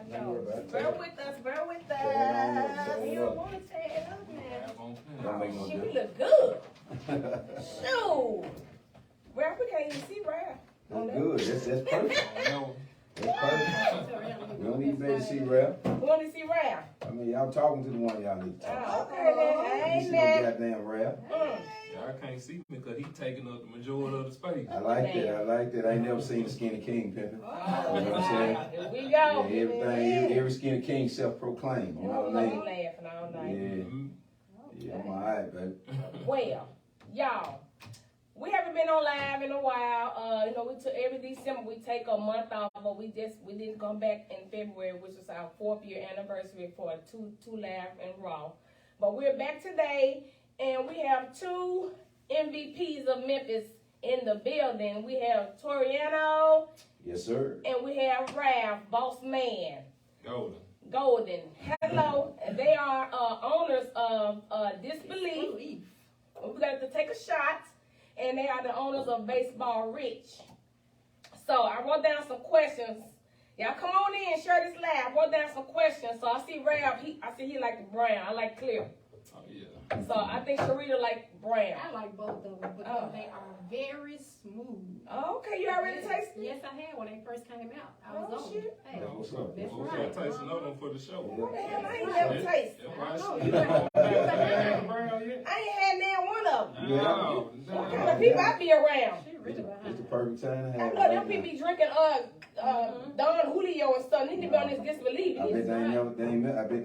Bear with us. You don't want to tear it up, man. Don't make no Shit, we difference. look good. Shoot. Ralph, we can't even see Ralph. That's good. That's perfect. That's perfect. We don't need to see Ralph. We want to see Ralph. I mean, y'all talking to the one y'all need to talk to. Oh, okay, then. You see no goddamn Ralph. Y'all can't see me because he's taking up the majority of the space. I like that. I ain't never seen a skinny king pimping. You know what I'm saying? Here we go. Yeah, everything, every skinny king self-proclaimed. You know what I mean? Laughing all night. Yeah, I'm alright, baby. Well, y'all, we haven't been on live in a while. You know, we took every December we take a month off, but we didn't come back in February, which was our 4th year anniversary for two live and raw. But we're back today, and we have 2 MVPs of Memphis in the building. We have Toriano. Yes, sir. And we have Ralf, boss man. Golden. Hello. And they are owners of Disbelief. We're going to take a shot. And they are the owners of Baseball Rich. So I wrote down some questions. Y'all come on in, share this live. Wrote down some questions. So I see Ralf, I see he like the brown. I like clear. Oh, yeah. So I think Sharita like brown. I like both of them because they are very smooth. Oh, okay, you already tasted it? Yes, I had when they first came out. I was on. Shit. Hey, What's up? that's We'll right. taste another one for the show. What the hell? I ain't never tasted it. I know. I ain't had now one of them. No. What kind of people I be around? She really behind. It's the perfect time to I have know them people be drinking Don Julio and stuff. Need to be on this Disbelief. I bet they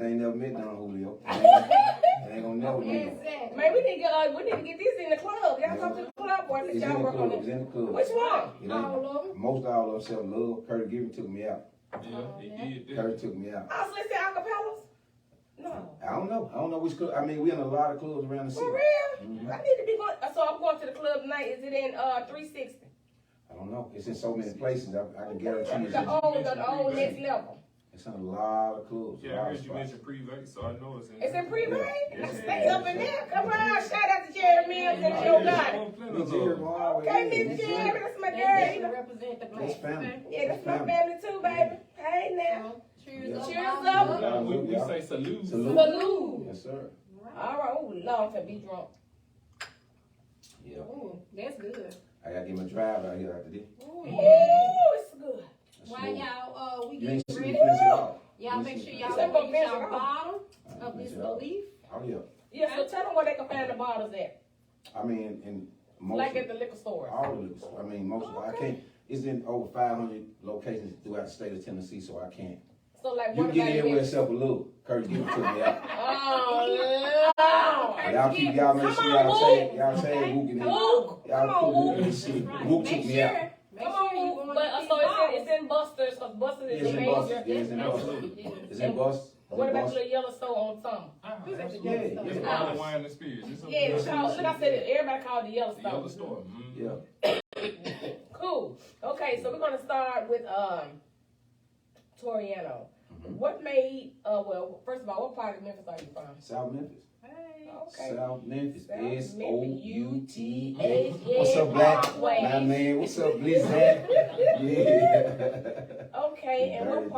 ain't never met Don Julio. They ain't gonna never meet him. Exactly. Man, we need to get these in the club. Y'all come to the club, boy. Let It's in y'all the work on club. It's it. in the club. Which one? It ain't- All of them. Most all of them love. Curtis Gibbon took me out. Yeah, he did. Curtis took me out. Oh, so let's say acapellas? No. I don't know which club. I mean, we in a lot of clubs around the city. For real? I need to be going. So I'm going to the club tonight. Is it in 360? I don't know. It's in so many places. I can guarantee you. The old next level. It's in a lot of clubs. Yeah, I heard you mention pre-vape, so I know it's in It's in pre-vape? Yeah. Stay up in there. Come on. Shout out to Jerry Mills and Joe Gotti. Miss Jerry, boy, Okay, Miss Jerry. That's my girl. You know. Represent the That's black. family. Yeah, that's my family too, baby. Hey now. Cheers up. Cheers up. We say salute. Salute. Yes, sir. All right. Oh, Lord, I'm gonna be drunk. Yeah. Ooh, that's good. I gotta get my drive out here after this. Ooh, it's good. That's While smooth. y'all we You ain't get seen ready, me finish it off. y'all make sure y'all It's up go on get y'all Benjamin. bottle I of finish it off. Disbelief. Oh yeah. Yeah, so tell them where they can find the bottles at. I mean, in most Like at the liquor store. all the liquor stores. I mean, most of I can't. It's in over 500 locations throughout the state of Tennessee, so I can't. So like You what can get about in with it? yourself a little. Curtis Gibbon took me out. Oh, Lord. Y'all make sure y'all say Wook in there. Wook. Come Y'all on, put it in Wook. the seat. Right. Wook Make took me sure. out. Make Come sure you on, going but to these so bottles. it's in Buster's, because Buster's is It's the in major. Boston. Yeah, it's in Boston. It's in Boston. What about the little yellow store on Summer? It's Yeah. probably wine and spirits. It's Yeah, it's called, look, I said it, everybody called it the yellow the yellow store. store. Yeah. Cool. Okay, so we're gonna start with Toriano. Mm-hmm. What made well, first of all, what part of Memphis are you from? South Memphis. Hey. Okay. South Memphis. South S-O-U-T-H. What's up, Black? Parkway. My man, what's up, Blizzard? Yeah. Okay, and Dirty,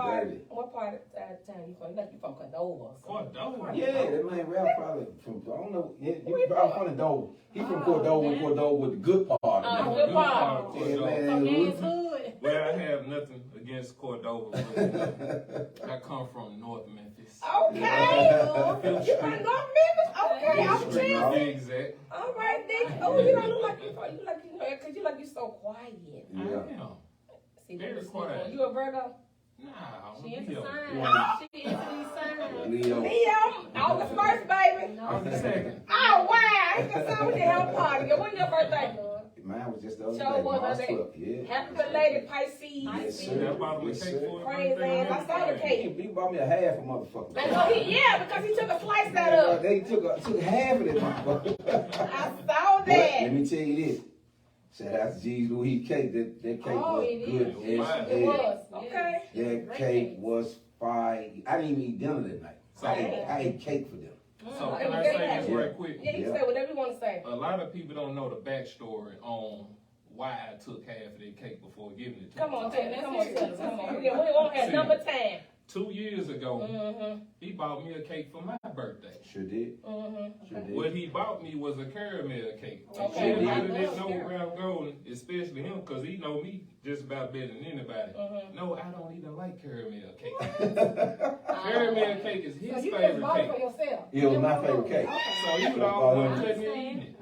what part of town you from? Like you from Cordova or something? Cordova. Yeah, that man Ralph probably from, I don't know, he probably from Cordova. He from Cordova, and Cordova with the good part. Good part. Yeah, So man. that's good. Well, I have nothing against Cordova, but I come from North Memphis. Okay. You from North Memphis? Okay, I'm Street, chill. no. Exact. All right, then. Oh, you don't look like you from, because you like you so quiet. I Yeah. am. See, Very that's quiet. You a Virgo? Nah, I'm She is Leo. a sign. She is a sign. Leo. Leo, August 1st, baby. I'm the second. Oh, wow. I ain't gonna say with the hell party. When's your birthday? Mine was just the other Sure day. was March the other day. 12th, yeah. Happy belated Pisces. Yes, That sir. bottle of Yes, cake sir. for Praise birthday. God. I saw the cake. He bought me a half a motherfucker. I know yeah, because he took a slice out of it. They took half of that motherfucker. I saw But that. let me tell you this. Shout out to G's Louis cake. That cake Oh, was it good is. as It hell. was. Okay. That Great cake cake. was fire. I didn't even eat dinner that night. I ate cake for them. So can I say this right quick? Yeah, you can say whatever you want to say. A lot of people don't know the backstory on why I took half of their cake before giving it to Come them. on, tell me. Come on, tell us. Come on. We won't have number time. 2 years ago, he bought me a cake for my birthday. Sure did. Sure did. What he bought me was a caramel cake. Okay. Everybody that know Ralph Golden, especially him, because he know me just about better than anybody. No, I don't even like caramel cake. Caramel cake is his So you just favorite bought it for cake. yourself. It was my favorite cake. So he would always let me eat it.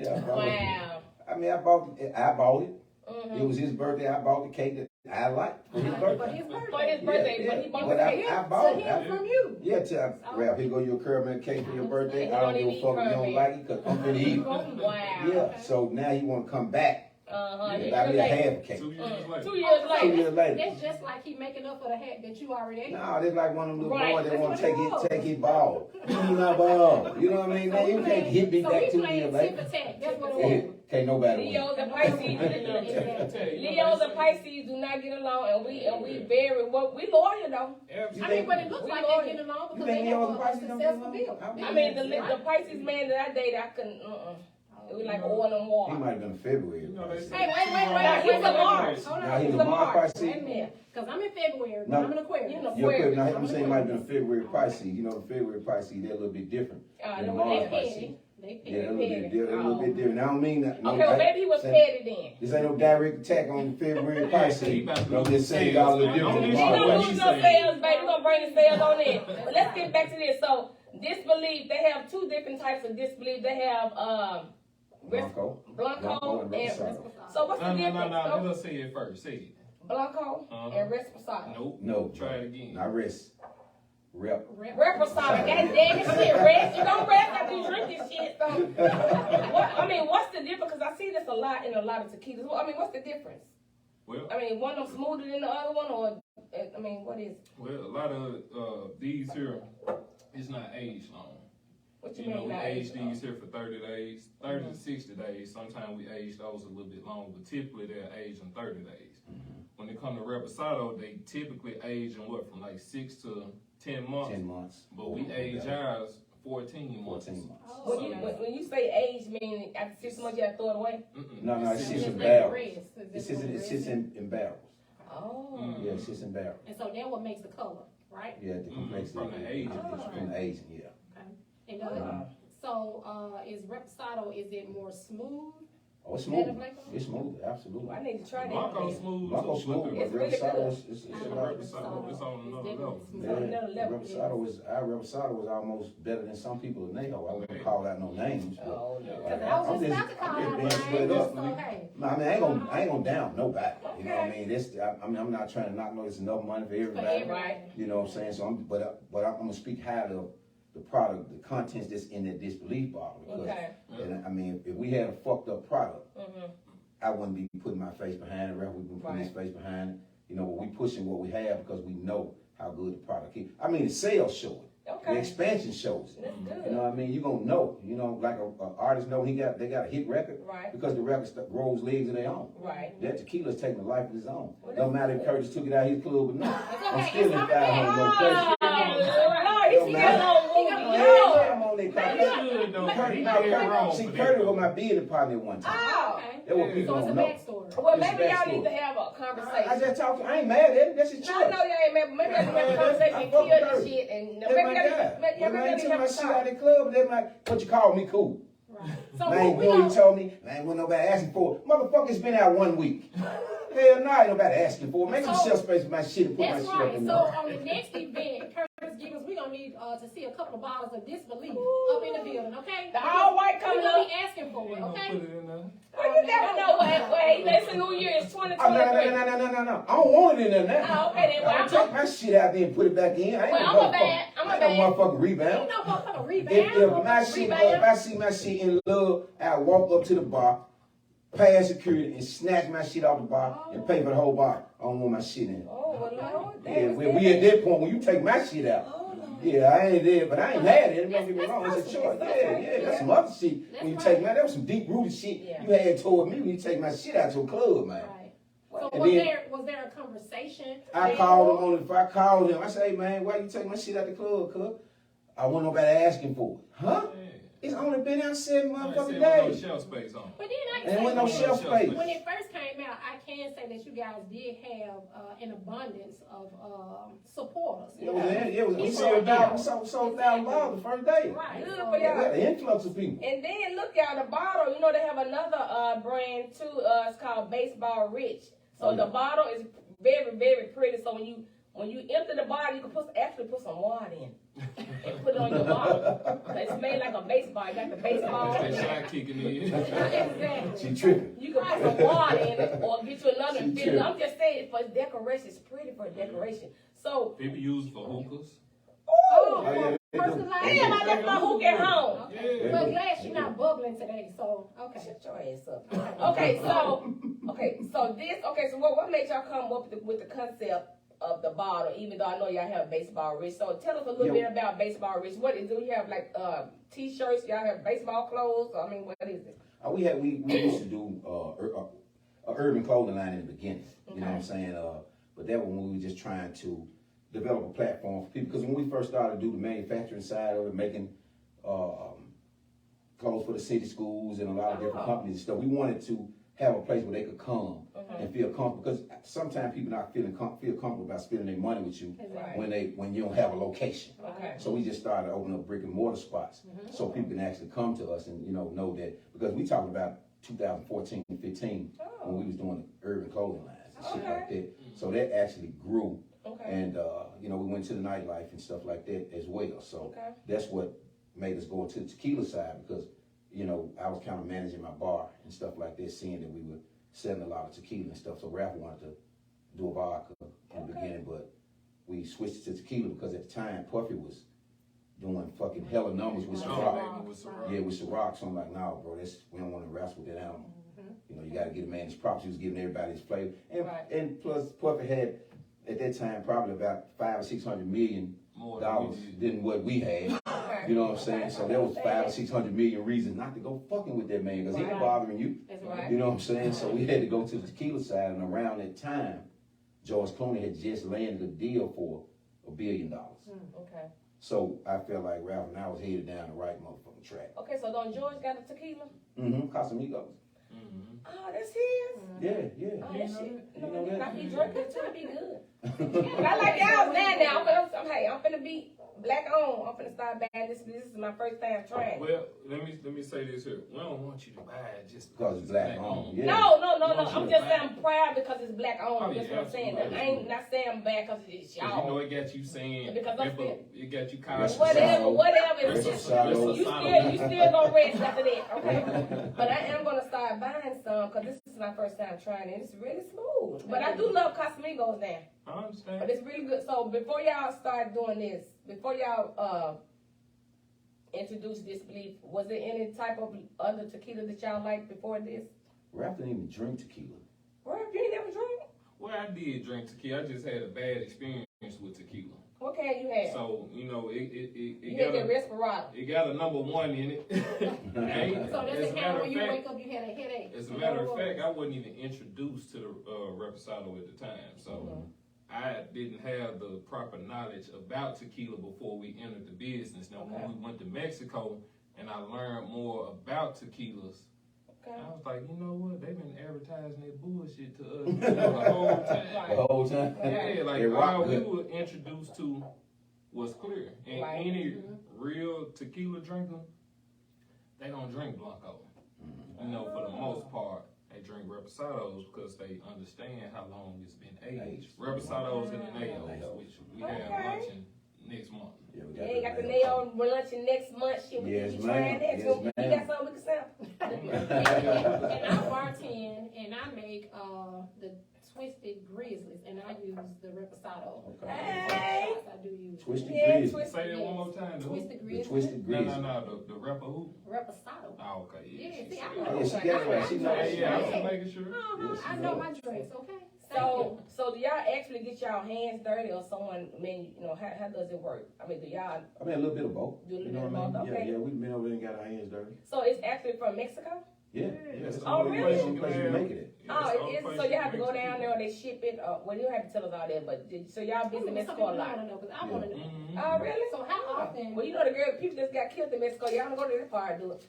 Yeah, I bought it. Wow. I mean, I bought it. It was his birthday. I bought the cake that I liked for his For birthday. his birthday. For his birthday, Yeah, but he bought but the I cake. bought So it. he from you. Yeah, tell Ralph, here go your caramel cake for your birthday. I don't give a fuck if you don't like it, because I'm finna eat it. Wow. Yeah, so now he want to come back and buy me a half cake. 2 years later. 2 years 2 later. years later. That's just like he making up for the hat that you already ate. No, they're like one of them little Right. boys that want to That's what it take his ball. Give me my ball. You know what I mean? Now you can't hit me So back he 2 playing years tip later. attack. That's what Yeah, it was. can't nobody win. Leos and Pisces. Leos and Pisces do not get along, and we very well. We loyal though. I mean, but it looks We like loyal. they're getting along You because think they have Leos and a Pisces don't get successful along? deal. I mean, the Pisces man that I dated, I couldn't. It was like oil and He water. might have been February. You know, they say Hey, wait. Now, he's a Mars. Hold Now on. he's He's a a Mars Mars. Pisces. Wait a minute. Because I'm in February, but No. I'm an Aquarius. You know, You're Aquarius. Now, I'm saying he might have been a February Pisces. You know, the February Pisces, they're a little bit different than They Mars They Pisces. petty. They Yeah, they're a petty. little bit different. I don't mean that. Okay, well maybe he was petty then. This ain't no direct attack on February Pisces. He about to I'm just saying lose y'all a little sales, different man. than She Mars. don't Mars. lose no sales, baby. We're gonna bring the sales on it. But let's get back to this. So Disbelief, they have two different types of disbelief. They have Blanco. Blanco and and Reposado. so what's the No, difference? let us say it first. Say it. Blanco and Reposado. Nope. No. Try it again. Not rest. Rep. Reposado. God damn it! I mean, rest. You don't rest after you drink this shit. So, what's the difference? Because I see this a lot in a lot of tequilas. I mean, what's the difference? Well, I mean, one of them smoother than the other one, or I mean, what is? well, a lot of these here, it's not aged long. What you You know, mean we by age age? these here for 30 days, 30 to 60 days. Sometimes we age those a little bit longer, but typically they're aged in 30 days. When it comes to Reposado, they typically age in what, from like 6 to 10 months. 10 months. But we age ours 14 months. 14 months. When you say age, meaning after 6 months you have to throw it away? No, it It's sits in- in Just barrels. rest. It sits in barrels. Oh. Yeah, it sits in barrels. And so then what makes the color, right? Yeah, the complexity. From the aging From perspective. the aging, yeah. And is Reposado, is it more smooth? Oh, it's smooth. Better Blanco? It's smooth, absolutely. I need to try that. Blanco again. smooth. Blanco so smooth, look but It's really Reposado good. is Yeah, about. Reposado, it's on another level. Yeah, another level. Reposado was almost better than some people in Neho. I wouldn't call out no names. But Oh, no. Because I was just about to call I'm out just being straight names, up. so hey. No, I mean, I ain't gonna down nobody. You know what I mean? I'm not trying to knock no. It's enough money for everybody. Right. You know what I'm saying? So I'm gonna speak highly of the product, the contents that's in that Disbelief bottle. Because, Okay. and I mean, if we had a fucked up product, I wouldn't be putting my face behind it. Ralph would be putting his face behind it. You know, but we pushing what we have because we know how good the product is. I mean, the sales show it. The Okay. expansion shows it. That's You good. know what I mean? You gonna know. You know, like a artist know they got a hit record Right. because the record grows legs of their own. Right. That tequila's taking a life of his own. Well, No matter if Curtis took it out his club or not. I'm okay, still it's in coming 500 no Oh, Curtis. he got no Yeah, I'm on that He Curtis. should, though. Curtis, He now, did wrong See, for that, Curtis though. was my business partner at one time. Oh. Okay. That's what Yeah. people So it's a don't know. backstory. Well, It's maybe y'all backstory. need to have a I conversation. just talk. I ain't mad at it. That's his No, choice. no, y'all ain't mad, but maybe y'all need to have a conversation and I fuck kill with this Curtis. shit. And That's maybe my y'all guy. need to When I ain't have took a my shit out talk. of the club, they're like, what you call me cool. Right. So Man, we you know don't. he told me, man, when nobody asking for it. Motherfucker's been out 1 week. Hell no, ain't nobody asking for it. Make some So- shelf space for my shit and put my That's shit up right. in So there. on the next event, Curtis Gibbons, we're gonna need to see a couple of bottles of Disbelief up in the building, okay? The all white We're coming gonna up. be asking for We it, ain't gonna okay? put it in there. Well, you never know what. Wait, it's a new year. It's Oh, no, 2023. no. I don't want it in there now. Oh, okay, then. Well, I'll take my shit out there and put it back in. I ain't Well, no I'm a motherfucker. bad. I'm a I ain't no bad. motherfucking rebound. Ain't no motherfucking rebound. If my shit, if I see my shit in love, I walk up to the bar, pass security, and snatch my shit off the bar and pay for the whole bar. I don't want my shit in it. Oh, well, Lord. Yeah, we at that point when you take my shit out. Yeah, I ain't there, but I ain't mad at it. Don't get me wrong, it's a choice. Yeah, that's some other shit. When you take my, that was some deep rooted shit you had toward me when you take my shit out to a club, man. Right. So And was then- there a conversation? I called him on the. If I called him, I say, hey man, why you take my shit out the club, cuz? I want nobody asking for it. Huh? It's only been out 7 motherfucking No days. shelf space on. But then I And there can wasn't no say shelf space. when it first came out, I can say that you guys did have an abundance of supporters. It was we sold out $1,000 the first day. Right. Good So, for y'all. The influx of people. And then look y'all, the bottle, you know they have another brand too, it's called Baseball Rich. So the bottle is very, very pretty. So when you empty the bottle, you can actually put some water in and put it on your bottle. It's made like a baseball. You got the baseball. That shot kicking in. Exactly. She tripping. You can put some water in it or get you another She and fill it. tripping. I'm just saying for decoration, it's pretty for decoration. So, People use it for hookahs. Oh, Oh, yeah, they do. personalized. damn, I left my hook at home. Okay. Yeah. Well, glad you're not bubbling today, so, okay. Shut your ass up. Okay, so what made y'all come up with the concept of the bottle, even though I know y'all have Baseball Rich? So tell us a little bit about Baseball Rich. What is, do you have like t-shirts? Y'all have baseball clothes? I mean, what is it? We used to do a urban clothing line in the beginning. You know what I'm saying? But that was when we were just trying to develop a platform for people. Because when we first started to do the manufacturing side of it, making clothes for the city schools and a lot of different companies and stuff, we wanted to have a place where they could come and feel comfortable. Because sometimes people not feel comfortable about spending their money with you when you don't have a location. Okay. So we just started opening up brick and mortar spots so people can actually come to us and know that, because we talked about 2014 and 15 when we was doing the urban clothing lines and shit like that. So that actually grew. And we went to the nightlife and stuff like that as well. So that's what made us go to the tequila side, because I was kind of managing my bar and stuff like that, seeing that we were selling a lot of tequila and stuff. So Ralf wanted to do a vodka in the beginning, but we switched to tequila because at the time Puffy was doing fucking hella numbers with Ciroc. Yeah, with Ciroc. So I'm like, nah, bro, we don't want to wrestle with that animal. You got to get a man his props. He was giving everybody his flavor, and plus Puffy had at that time probably about $500 or $600 million than what we had. You know what I'm saying? So there was $500 or $600 million reasons not to go fucking with that man, because he ain't bothering you. That's right. You know what I'm saying? So we had to go to the tequila side, and around that time, George Clooney had just landed a deal for $1 billion. Okay. So I felt like Ralph and I was headed down the right motherfucking track. Okay, so Don George got a tequila? Casamigos. Oh, that's his? Yeah. Oh, that shit. You know that? He drink it too, it be good. But I like y'all now. I'm finna be black on. I'm finna start buying this. This is my first time trying. Well, let me say this here. We don't want you to buy it just Because it's black owned. Yeah. No. I'm just saying I'm proud because it's black owned. Oh, That's yeah, what I'm saying. absolutely. I ain't not saying I'm bad because it's y'all. it got you saying, Because I'm still- it got you cautious. Whatever. It's just, Reposado. you still gonna rest after that, okay? But I am gonna start buying some because this is my first time trying it. It's really smooth. But I do love Casamigos now. I understand. But it's really good. So before y'all start doing this, before y'all introduce Disbelief, was there any type of other tequila that y'all liked before this? Ralph didn't even drink tequila. Well, you ain't never drink? Well, I did drink tequila. I just had a bad experience with tequila. What kind you had? So, you it had got that Respirado. it got a number 1 in it. So does As a it matter count of when you fact- wake up you had a headache? As a matter of fact, I wasn't even introduced to the Reposado at the time. So I didn't have the proper knowledge about tequila before we entered the business. Now, when we went to Mexico and I learned more about tequilas, I was like, you know what? They've been advertising that bullshit to us the whole time. The whole time? Yeah, like It rocked all we good. were introduced to was clear. And any real tequila drinker, they don't drink Blanco. You know, for the most part, they drink Reposados because they understand how long it's been aged. Reposados and the Neos, which we have luncheon next month. Yeah, you got the nail luncheon next month. Shit, we Yes, can be trying that. ma'am. So Yes, you ma'am. got something we can sample? And I bartend and I make the Twisted Grizzlies and I use the Reposado. Hey. I do use Twisted Yeah, Grizzly. Twisted. Say that one more time. dude. Twisted The Grizzlies. Twisted Grizzly. No, the rapper who? Reposado. Oh, okay. Yeah, she see, said I that. know. Yeah, she got it right. She knows. Yeah, I was making sure. I know my drinks, okay? So do y'all actually get y'all hands dirty or someone, how does it work? I mean, do y'all? I mean, a little bit of both. Do a little You know bit what I of mean? both, okay. Yeah, we've been over there and got our hands dirty. So it's actually from Mexico? Yeah. That's Oh, the only really? place you Place can you have. make it Yeah, Oh, that's the only it is. place So you you can have to go make down tequila. there or they ship it. Well, you don't have to tell us all that, but so y'all visit Mexico a lot. I want to know. Mhm. Oh, really? So how often? Well, you know the people that got killed in Mexico. Y'all don't go to that part, do it.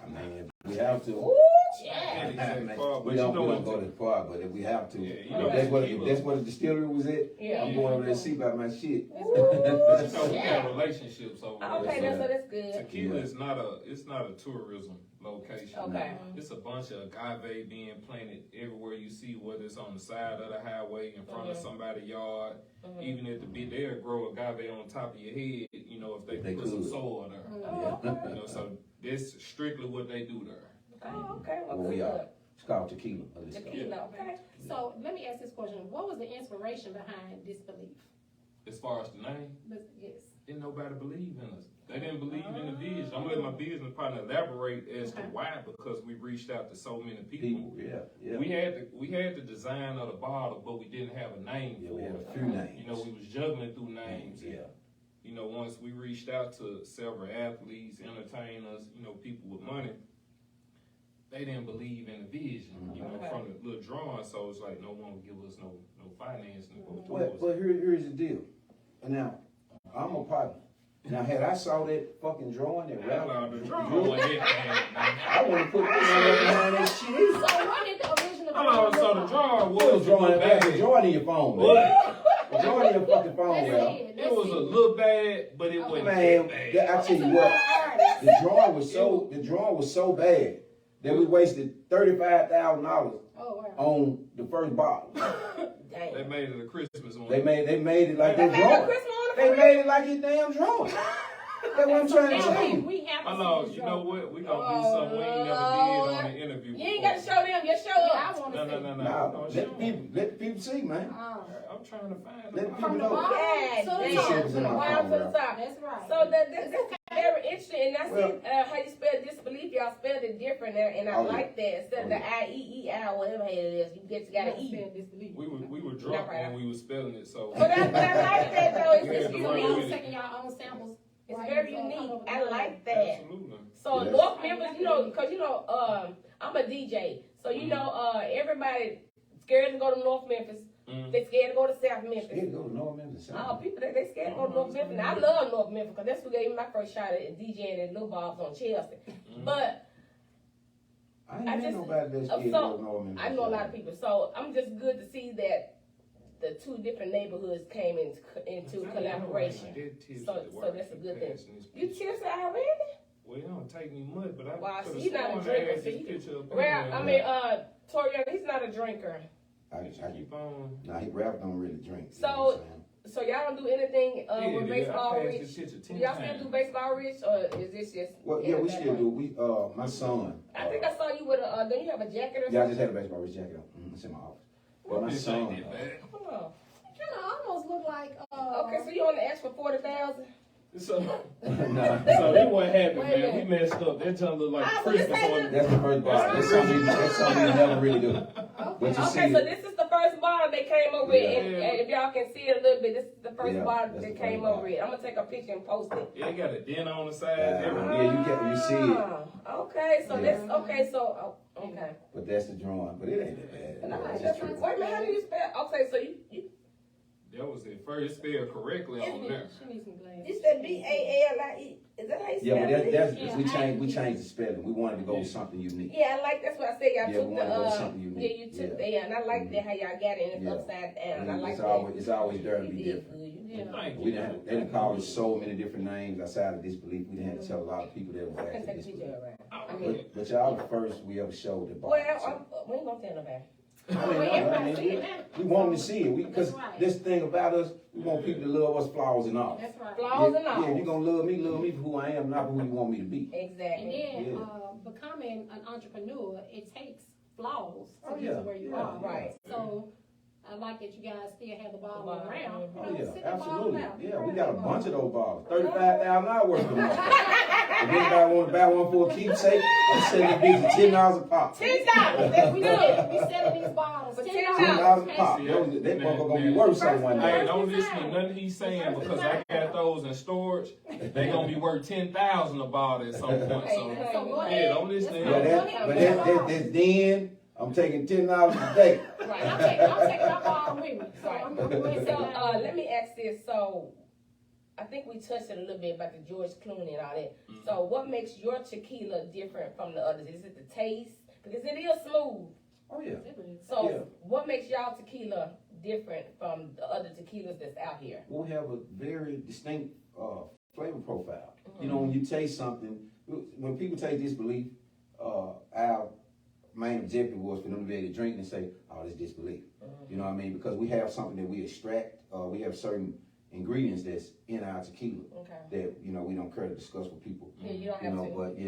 I mean, we have to. Ooh, Yeah, yeah. they say far, but We you don't know go what? that far, but if we have to. Yeah, you know if that's what the distillery was at, Yeah. I'm going over there to see about my shit. You know, we Yeah. got relationships over there. Okay, Yeah. so that's good. Tequila Yeah. is not a tourism location. Okay. It's a bunch of agave being planted everywhere you see, whether it's on the side of the highway, in front of somebody's yard, even at the bit, they'll grow agave on top of your head, you know, if they put some could. soil there. Oh, okay. You know, so that's strictly what they do there. Oh, okay. Well, Where we good. are. It's called tequila. Tequila, okay. So let me ask this question: what was the inspiration behind Disbelief? As far as the name, Yes. didn't nobody believe in us. They didn't believe in the vision. I'm gonna let my business partner elaborate as to why, because we reached out to so many people. Yeah. We had the design of the bottle, but we didn't have a name Yeah, for we had it. a few names. You know, we was juggling through names. Yeah. You know, once we reached out to several athletes, entertainers, you know, people with money, they didn't believe in the vision. You know, from the little drawing, so it's like no one would give us no financing to go towards. But here's the deal. Now, I'm a partner. Now, had I saw that fucking drawing that Ralf, Ralph the drew, drawing was it, man. I want to put this behind that shit. So what did the original? Oh, so the drawing What was was drawing? That's a bad. drawing in your phone, man. A drawing in your fucking phone, Let's Ralph. see it. It was a little bad, but it wasn't Man, that I bad. tell you what, the drawing was so bad that we wasted $35,000 Oh wow. on the first bottle. Dang. They made it a Christmas one. They made it like They they made a drawing. Christmas on the They front? made it like it's damn drawing. That's what I'm trying to tell you. We have to I know, see the you know drawing. what? We gonna do something we ain't never did on the interview. You ain't got to show them. Just show Yeah, I us. want No, to see. no. Let the people see, man. I'm trying to find Let them. people From the know. bottom Yeah, to the dang. Shit top. was in my Bottom phone, to the Ralph. top. That's right. So that's very interesting, and I Well- see how you spell disbelief. Y'all spelled it different, and I Oh, yeah. like that. Instead of the I-E-E-I, whatever it is, you got an E. Disbelief. We were drunk when we was spelling it, so. But I like that though. We had It's to You run unique. with it. taking y'all own samples. It's while very you unique. come up with I the like that. Absolutely. So Yes. North Memphis, because I'm a DJ, so everybody scared to go to North Memphis. They scared to go to South Memphis. Scared to go to North Memphis. Oh, people they scared to go to North Memphis. And I love North Memphis because that's who gave me my first shot at DJing at Little Bob's on Chelsea. But I ain't I met just- nobody that's scared to so, go to North Memphis. I know a lot of people, so I'm just good to see that the two different neighborhoods came into collaboration. So that's a good thing. You tipsy already? Well, it don't take me much, but I Wow, could see, he's not a drinker. See, Toriano, he's not a drinker. Keep on. Nah, Ralph don't really drink. you So, know what I'm saying? So y'all don't do anything with baseball I rich? passed this shit to Do 10 y'all still times. do baseball rich, or is this just? Well, yeah, we still do. We, my son. I think I saw you with a. Don't you have a jacket or Yeah, I something? just had a baseball rich jacket on. It's in my office. But my This son. ain't that bad. Oh. Kind of almost look like. Okay, so you only asked for 40,000. So, Nah. so it wasn't happening, Wait a man. We minute. messed up. That junk look like Ah, so this Christmas ain't on That's the first bottle. That's something we never really do. But you see Okay, so it. this is the first bottle they came over with, Yeah. and if y'all can see it a little bit, this is the first Yeah, bottle that's they the came first over with. I'm gonna take a picture and post it. Yeah, it got a dent on the side. Yeah. everything. You see it. Okay, so Yeah. that's okay. So okay. But that's the drawing. But it ain't that bad. No, It's that's just true. wait a minute, how do you spell? Okay, so you That was it. First spelled correctly on there. She needs some glasses. you said BALIE. Is that how you spell Yeah, but it? that's Yeah, we changed the spelling. We wanted to go with something unique. Yeah, I like that's what I said. Y'all Yeah, took we the wanna go with something yeah, unique. you took Yeah. the and I like that how y'all got it and it's Yeah. upside down. I like It's that. it's always there to You be did different. good. You did Yeah. Thank We you. didn't. They done called us so many different names outside of Disbelief. We didn't have to tell a lot of people that was I can actually take a picture Disbelief. of it. Oh, But y'all the first we ever showed the Well, bottle. we ain't gonna tell nobody. We want them to see it. Because That's right. this thing about us, we want people to love us flaws and all. That's right. Flaws and all. Yeah, if you're gonna love me for who I am, not for who you want me to be. And Exactly. then Yeah. becoming an entrepreneur, it takes flaws to Oh, get yeah. to where you Yeah. are. Right. So I like that you guys still have the bottle bottle. around. Oh, You know, yeah, sit the bottle absolutely. out. Yeah, we got a bunch of those bottles. $35,000 worth of them. If anybody want to buy one for a keepsake, I'm selling the bitch at $10 a pop. $10. That's We good. said we selling these bottles For $10. $10 a pop. See, That motherfucker gonna be man. worth something one Hey, day. don't listen to nothing he's saying because I got those in storage. They gonna be worth $10,000 a bottle at some point. So So go yeah, ahead. don't listen to Yeah, him. that's then. I'm taking $10 a day. Right, I'm taking my bottle with me. So I'm gonna go ahead So, and sell let me ask this. So, I think we touched it a little bit about the George Clooney and all that. So, what makes your tequila different from the others? Is it the taste? Because it is smooth. Oh yeah. So, Yeah. what makes y'all tequila different from the other tequilas that's out here? We have a very distinct flavor profile. You know, when you taste something, when people taste Disbelief, our main objective was for them to be able to drink and say, "Oh, this Disbelief." You know what I mean? Because we have something that we extract. We have certain ingredients that's in our tequila that we don't care to discuss with people. Yeah, you don't have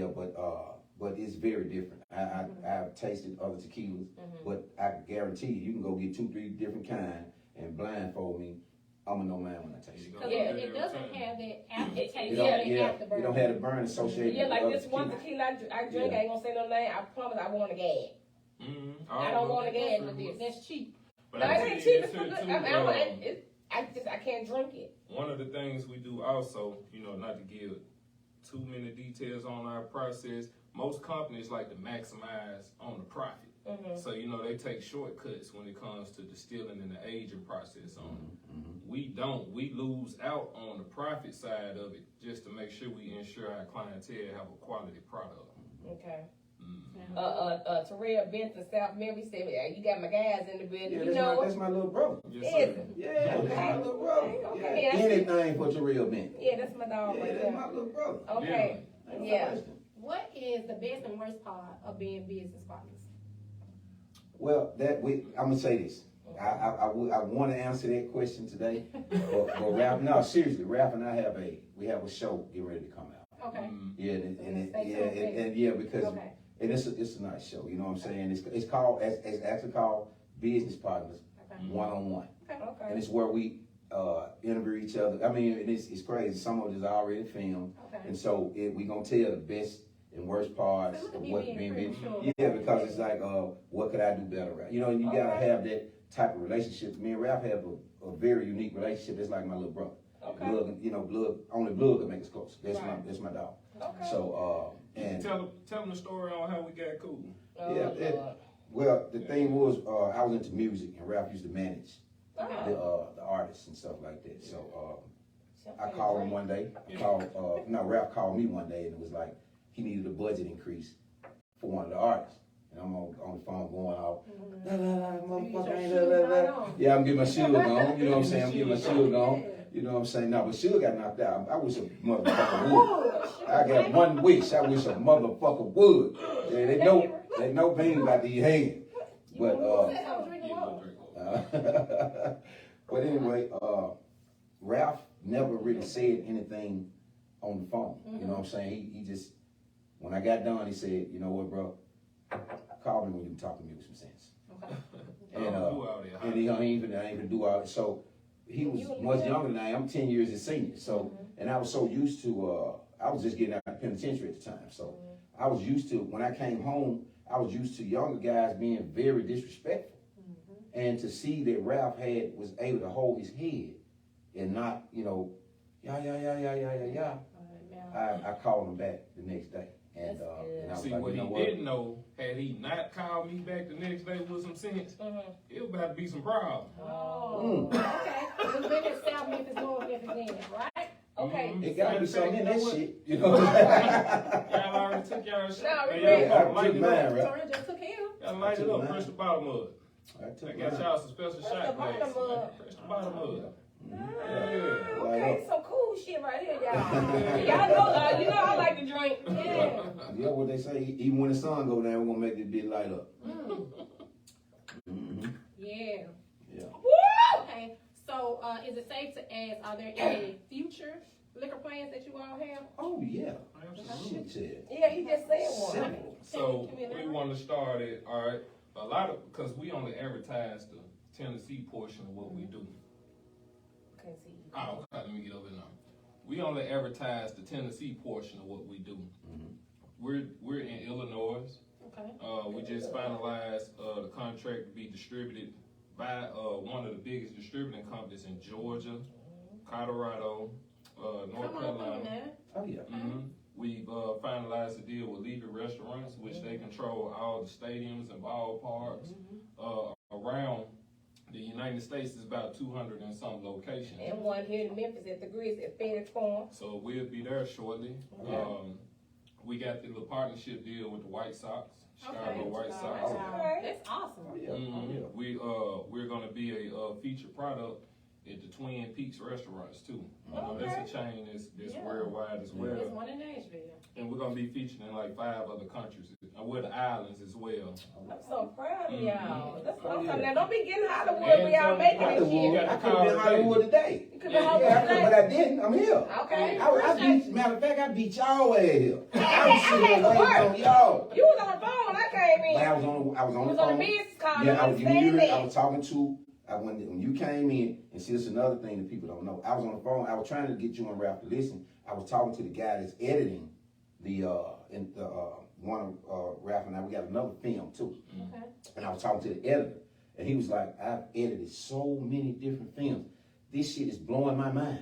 to. But it's very different. I've tasted other tequilas, but I can guarantee you can go get 2-3 different kinds and blindfold me. I'm gonna know mine when I taste it. Because Yeah. it doesn't have that aftertaste You or don't, the afterburn. you don't have the burn associated Yeah, with like other this one tequila. tequila I drink, I ain't gonna say no name. I promise I want to gag. I don't know. want to gag with this. That's cheap. But No, I it tell ain't you cheap. this It's for here good. too, I can't drink it. one of the things we do also, not to give too many details on our process, most companies like to maximize on the profit. So, they take shortcuts when it comes to distilling and the aging process on it. We don't. We lose out on the profit side of it just to make sure we ensure our clientele have a quality product. Okay. Toriano Banks in South Memphis said, "You got my guys in the building. Yeah, that's my little brother. Yes, Is sir. it? Yeah, that's my little brother. Okay. Yeah. Anything for Toriano Banks. Yeah, that's my dog Yeah, right that's my there. little brother. Okay. Yeah. What is the best and worst part of being business partners? Well, I'm gonna say this. I want to answer that question today, but Ralph, no, seriously, Ralph and I have a show getting ready to come out. Okay. Yeah, because Okay. and it's a nice show. You know what I'm saying? It's actually called Business Partners Okay. One-on-One, and Okay. it's where we interview each other. I mean, and it's crazy. Some of it is already filmed, Okay. and so we gonna tell the best and worst parts So look at of me what being being pretty business. sure. Yeah, because it's like, what could I do better? Right? You gotta have that type of relationship. Me and Ralph have a very unique relationship. It's like my little brother. Okay. Blood, only blood can make us close. That's Right. my dog. Okay. So, and Tell them the story on how we got cool. yeah, well, the thing was, I was into music, and Ralph used to manage the artists and stuff like that. So, I called him one day. Ralph called me one day, and it was like he needed a budget increase for one of the artists. And I'm on the phone going off, motherfucker. Yeah, I'm getting my shoes on. You know what I'm saying? I'm getting my shoes on. You know what I'm saying? No, but Suge got knocked out. I wish a motherfucker would. I got one wish. I wish a motherfucker would. Yeah, they know pain about these hands. But but anyway, Ralph never really said anything on the phone. You know what I'm saying? He just, when I got done, he said, "You know what, bro? Call me when you talk to me with some sense." And he ain't even do all that. So he was much younger than I am. I'm 10 years his senior. So, and I was so used to, I was just getting out of the penitentiary at the time. So I was used to, when I came home, I was used to younger guys being very disrespectful. And to see that Ralph was able to hold his head and not, yeah. I called him back the next day. And I was See, like, what you know he didn't know, had he not called me back the next day with some sense, it was about to be some problems. Oh, okay. It's been in South Memphis, North Memphis then, right? Okay. It gotta be something in that what? shit, you know what I'm saying? Y'all already took y'all shot. No, Y'all I light took it mine, up. right? Toriano just took him. Y'all light it up, press the bottom of it. I I took got mine. y'all some special Press shot the bottom glasses. of Man. it. Press the bottom of it. Okay, some cool shit right here, y'all. Y'all know, I like to drink. Yeah. Yeah, what they say, even when the sun go down, we're gonna make this bitch light up. Yeah. Yeah. Woo! Okay. So, is it safe to ask, are there any future liquor plans that you all have? Oh yeah. Absolutely. Shit. Yeah, he just said one. Several. So we want to start it. All right, because we only advertise the Tennessee portion of what we do. Can't see you. Oh, okay, let me get over now. We only advertise the Tennessee portion of what we do. We're in Illinois. Okay. We just finalized the contract to be distributed by one of the biggest distributing companies in Georgia, Colorado, North Carolina. Oh yeah. We've finalized a deal with Levy Restaurants, which they control all the stadiums and ballparks around the United States. Is about 200 and some locations. And one here in Memphis at the Grizz at FedEx Farm. So we'll be there shortly. We got the little partnership deal with the White Sox, Chicago White Sox. Okay. That's awesome. We're gonna be a featured product at the Twin Peaks restaurants too. That's a chain that's worldwide as well. There's one in Nashville. And we're gonna be featured in like 5 other countries, with the islands as well. I'm so proud of y'all. That's Oh, awesome. yeah. Now don't be getting Hollywood when y'all making this Hollywood. shit. I could have been Hollywood today. You could be Yeah, Hollywood but today. I didn't. I'm here. Okay. I beat, matter of fact, I beat y'all ass here. I was sitting had there to waiting work. on y'all. You was on the phone when I came in. But I was on You the was phone. on the business call. Yeah, I was giving you. I that. was talking to. When you came in, and see, this is another thing that people don't know. I was on the phone. I was trying to get you and Ralf to listen. I was talking to the guy that's editing one of Ralf and I. We got another film too. Okay. And I was talking to the editor, and he was like, "I've edited so many different films. This shit is blowing my mind."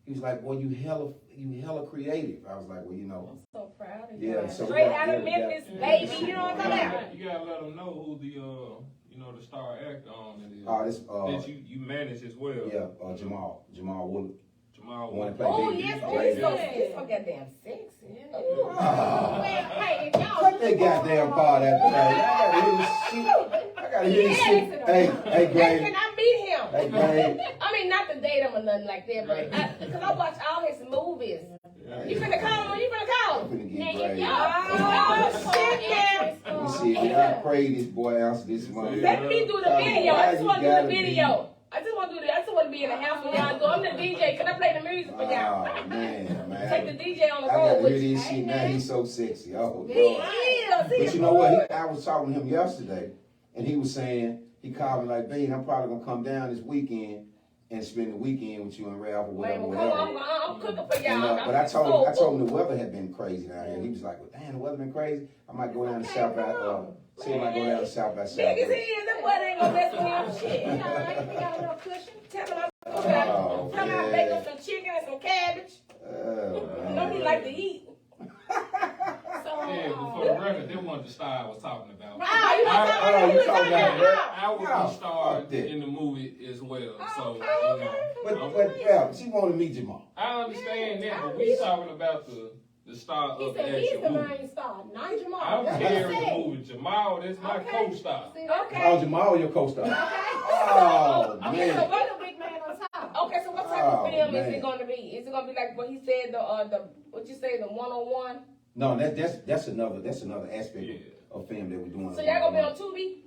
He was like, "Boy, you hella creative." I was like, "Well, you know." I'm so proud of you. Yeah, so Straight out of Memphis, baby. You know what I'm talking about? You gotta let them know who the star actor on it is. That you manage as well. Yeah, Jamal Woolard. Jamal Wanna Woolard. play Oh, Big yes. D? Oh, Yeah, he's so, yeah. he's so goddamn sexy. Yeah. Ooh. Ah. Hey, if y'all. Cut that goddamn part after that. I gotta hear this shit. I gotta hear this shit. Hey, Hey, Gray. can I meet him? Hey, Gray. I mean, not to date him or nothing like that, but because I watch all his movies. You finna call him? You finna call I'm him? finna Now, get if Gray. Oh, shit, yeah. Let me see. Did I pray this boy out this month? Let me do the video. I just want to do Gotta the be. video. I just want to be in the house with y'all. So I'm the DJ. Can I play the music for y'all? Oh, man. Take the DJ on the I road gotta with hear you. this shit now. He's so sexy. Oh, He Lord. is. But you know what? I was talking to him yesterday, and he was saying, he called me like, "Babe, I'm probably gonna come down this weekend and spend the weekend with you and Ralph or Wait, whatever, well, come whatever." on. I'm cooking for And, y'all. but I told him the weather had been crazy down here. He was like, "Well, damn, the weather been crazy. I might go down to South by see if I go down to South by Big as he South." is, that boy ain't gonna mess with him. Shit. You got a little cushion? Tell him I'm Oh, cooking. Tell him I yeah. bake up some chicken and some cabbage. Oh, You know he like to eat. Yeah, but for the record, that wasn't the star I was talking about. Oh, you was talking oh, about you you was talking talking about about. I will No, be starred fuck that. in the movie as well. So, Okay. But yeah, she wanted to meet Jamal. I understand that, but we talking about the star He of the said he's actual the movie. main star, not Jamal. I'm That's what he carrying the said. movie. Jamal, that's my Okay. co-star. See, Okay. Oh, Jamal, your co-star. Okay. Oh, Okay, so man. what? He's the big man on top. Okay, so what type Oh, of film is man. it gonna be? Is it gonna be like what he said, the what you say, the 101? No, that's another aspect Yeah. of film that we're doing. So y'all gonna be on Tubi?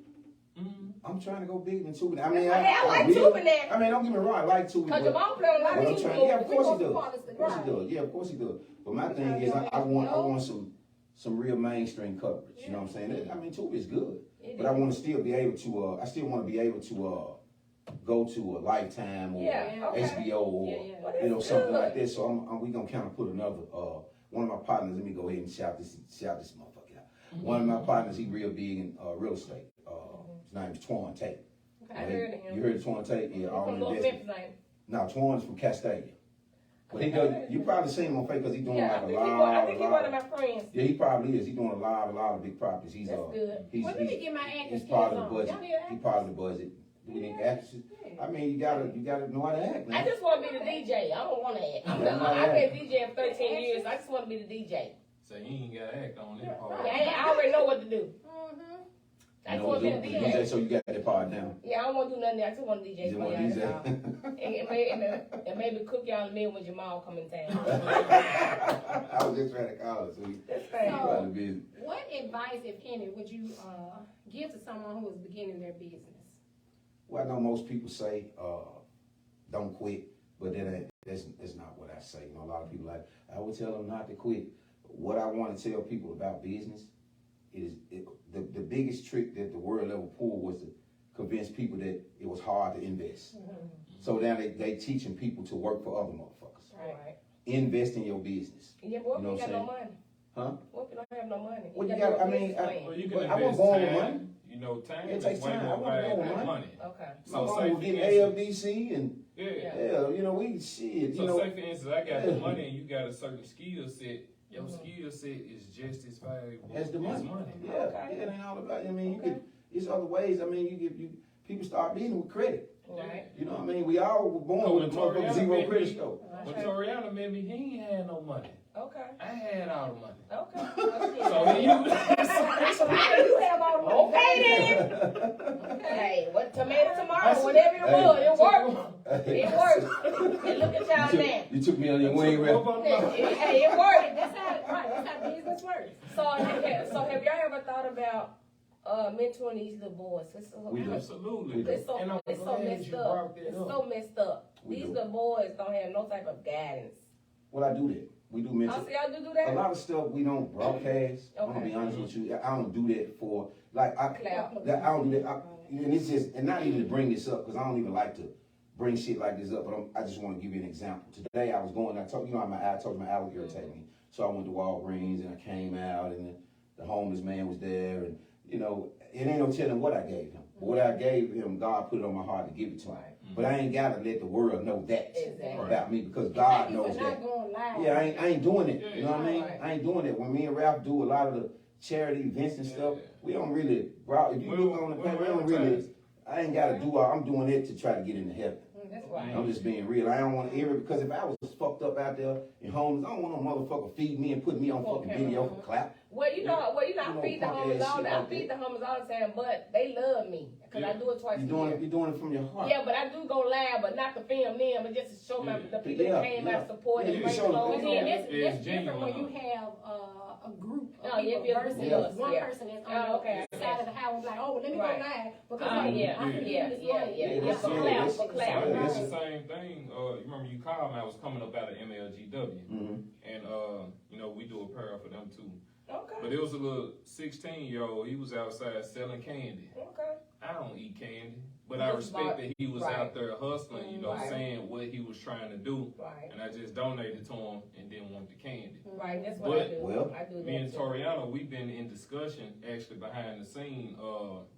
I'm trying to go big in Tubi. I mean, I like will. Tubi now. I mean, don't get me wrong, I like Tubi. Cause but- Jamal play on a lot But of I'm Tubi trying, yeah, of movies. course he does. Right. Of course he does. Yeah, of course he does. But my thing is, I want some real mainstream coverage. You know what I'm saying? I mean, Tubi is good, but I want to still be able to. I still want to be able to go to a Lifetime or Yeah, okay. HBO or Yeah. you know something like that. So we gonna kind of put another. One of my partners. Let me go ahead and shout this motherfucker out. One of my partners, he real big in real estate. His name is Twan Tate. I heard of him. You heard of Twan Tate? Yeah, all From in North investment. Memphis, ain't No, Twan's from Castalia. But he does. You probably seen him on Facebook because he's doing Yeah, like I a think lot. he's one of my friends. Yeah, he probably is. He's doing a lot of big properties. He's That's good. He's When did he get my acting he's part of the skills on? budget. Y'all need an He's part of the budget. Do we need actresses? I mean, you gotta know how to act, I man. just want to be the DJ. I don't want to act. I've been DJing for 13 years. I just want to be the DJ. So you ain't got to act on that Yeah, part. I already know what to do. Mm-hmm. I just want to be the DJ, DJ. so you got that part down. Yeah, I don't want to do nothing. I just want to You DJ just for want y'all. to that's all. DJ. And maybe cook y'all a meal when Jamal come in town. I was just trying to call it, so you That's fine. probably busy. What advice, if any, would you give to someone who is beginning their business? Well, I know most people say, don't quit, but that's not what I say. You know, a lot of people like, I would tell them not to quit. What I want to tell people about business is the biggest trick that the world ever pulled was to convince people that it was hard to invest. So now they teaching people to work for other motherfuckers. Right. Invest in your business. Yeah, but what You know if you what got I'm no money? Huh? What if you don't have no money? Well, you gotta got- do a I mean, business I- plan. Well, you But can I wasn't invest born with time. money. You know, time It is takes way time. I more wasn't born valuable with than money. money. Okay. My So mom say was for getting instance, AFDC and yeah. yeah, you know, we shit, So you know. say for instance, I got the money and you got a certain skill set. Your skill set is just as valuable As the money. Yeah, Okay. yeah, it ain't all about. I mean, you Okay. could. It's other ways. I mean, you people start dealing with credit. Right. You know what I mean? We all were born with a motherfucking zero credit score. When Toriano met me, he ain't had no money. Okay. I had all the money. Okay. So then you, So how do you have all the okay then? Hey, what tomato tomorrow, whatever it was, it worked. It worked. And look at y'all now. You took me on your wing, man. Hey, it worked. That's how business works. So have y'all ever thought about mentoring these little boys? We do. absolutely. It's so And I'm messed glad up. you It's brought that so up. messed up. We These do. little boys don't have no type of guidance. Well, I do that. We do I mental. see y'all do A that. lot of stuff we don't broadcast. I'm gonna Okay. be honest with you. I don't do that for like I Clout. I don't do that. And it's just and not even to bring this up because I don't even like to bring shit like this up. But I just want to give you an example. Today I was going. I told you know I told you my allergy irritated me. So I went to Walgreens and I came out and the homeless man was there and you know it ain't no telling what I gave him. But what I gave him, God put it on my heart to give it to him. But I ain't gotta let the world know that Exactly. about me because God Thank you knows for that. not going live. Yeah, I ain't doing it. You know what I mean? Right. I ain't doing it. When me and Ralph do a lot of the charity events and stuff, we don't really, bro. If you look on the page, we don't really. I ain't gotta do all. I'm doing it to try to get into heaven. That's right. I'm just being real. I don't want to because if I was fucked up out there and homeless, I don't want no motherfucker feed me and put me on fucking video for clap. Well, you know, I feed the punk homeless ass all shit I like feed that. the homeless all the time, but they love me because I do it twice a year. You're doing it from your heart. Yeah, but I do go live, but not to film them, but just to show the people that came out support and Yeah, bring show them. clothes. But then in. that's different when you have a group of Oh, yeah, people if you're versus yes, one yeah. person that's Oh, on okay. the side of the house like, oh, well, let me Right. go live because Oh, yeah, I can yeah, use this yeah, money. yeah. Yeah, For yeah, clout, that's- for clout. So Yeah. it's the same thing. You remember you called me. I was coming up out of MLGW, and you know we do apparel for them too. Okay. But it was a little 16-year-old. He was outside selling candy. Okay. I don't eat candy, but You I just respect bought- that he was right. out there hustling. You know, Right. saying what he was trying to do, Right. and I just donated to him and didn't want the candy. Right. That's what But- I do. Well, I do Me and that. Toriano, we've been in discussion actually behind the scene.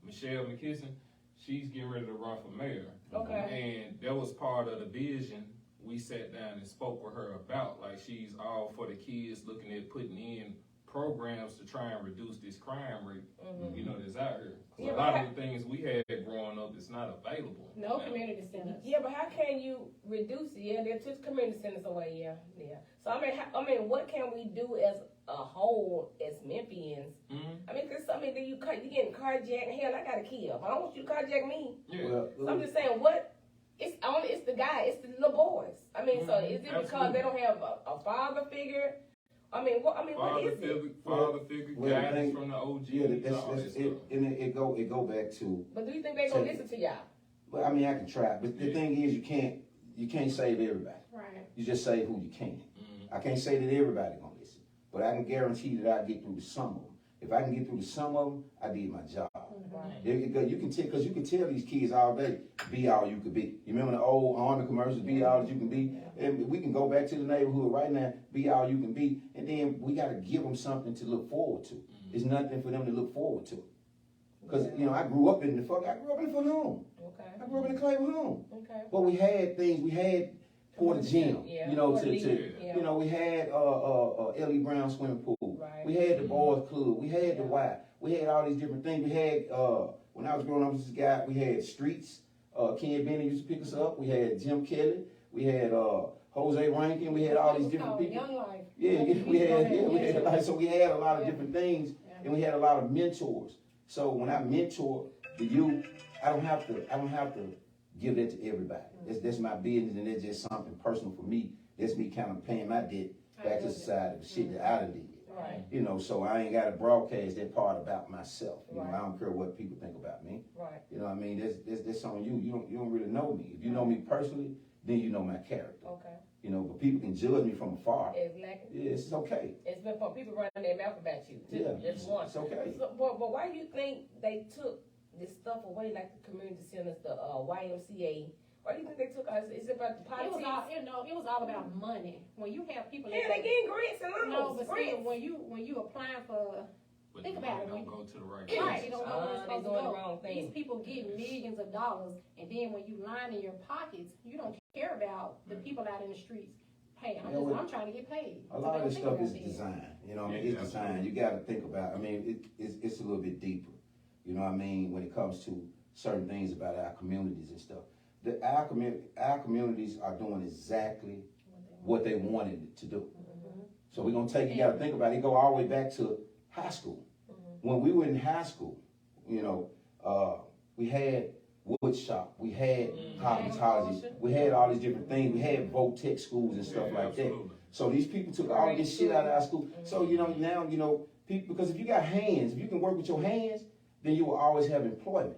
Michelle McKisson, she's getting ready to run for mayor. Okay. And that was part of the vision we sat down and spoke with her about. Like, she's all for the kids, looking at putting in programs to try and reduce this crime rate, you know, that's out here. 'Cause Yeah, a lot of the things we had growing up is not available. No now. community centers. Yeah, but how can you reduce it? Yeah, they took community centers away. Yeah. So I mean, what can we do as a whole as Memphians? Mhm. I mean, cause something that you getting carjacked. Hell, I got a kid. But I don't want you to carjack me. Yeah. Well, So I'm just saying, what? It's the guy. It's the little boys. I mean, so is it because Absolutely. they don't have a father figure? I mean, what is it? Father figure, Well, guidance they- from the OGs, yeah, all that that's stuff. it. And it go back to. But do you think they gonna listen to y'all? Well, I mean, I can try, but the thing is, you can't save everybody. Right. You just save who you can. Mhm. I can't say that everybody gonna listen, but I can guarantee that I get through to some of them. If I can get through to some of them, I did my job. Right. You can tell, because you can tell these kids all day, be all you could be. You remember the old Army commercials, be all that you can be? And we can go back to the neighborhood right now, be all you can be, and then we got to give them something to look forward to. It's nothing for them to look forward to. Because, you know, I grew up in the fuck home. Okay. I grew up in the Claymore home. Okay. But we had things, we had Porter Gym, Yeah. you know, Porter to League, yeah. you know, we had Ellie Brown swimming pool. Right. We had the boys club. We had the Yeah. Y. We had all these different things. We had when I was growing up, this guy. We had streets. Ken Bennett used to pick us up. We had Jim Kelly. We had Jose Rankin. We had all these different people. Young Life. Yeah, we had like so we had a lot of different things, Yeah. and we had a lot of mentors. So when I mentor the youth, I don't have to give that to everybody. That's my business, and it's just something personal for me. That's me kind of paying my debt back to society, the shit that I done did. Right. You know, so I ain't got to broadcast that part about myself. You know, Right. I don't care what people think about me. Right. You know what I mean? That's on you. You don't really know me. If you know me personally, then you know my character. Okay. You know, but people can judge me from afar. Exactly. Yeah, it's okay. It's been fun. People running their mouth about you too. Yeah, Just once. it's okay. So, but why do you think they took this stuff away, like the community centers, the YMCA. Why do you think they took us? Is it about the politics? It was all about money. When you have people, Yeah, they getting grants and loans. no, but still, when you applying for, But think the about money it. don't go to the right Right, places. you don't know where it's They supposed to doing the go. wrong thing. These people get millions of dollars, and then when you line in your pockets, you don't care about the people out in the streets. Hey, I'm trying to get paid. A lot of this Think stuff about is that. design. You know what I mean? Yeah, It's design. You got to think about. I mean, it's a little bit deeper. You know what I mean? When it comes to certain things about our communities and stuff. Our communities are doing exactly what they wanted to do. So we're gonna take. You got to think about it. It go all the way back to high school. When we were in high school, you know, we had wood shop, we had cosmetology, we had all these different things. We had vo-tech schools and stuff like that. Absolutely. So these people took all this shit out of our school. So you know now you know people, because if you got hands, if you can work with your hands, then you will always have employment.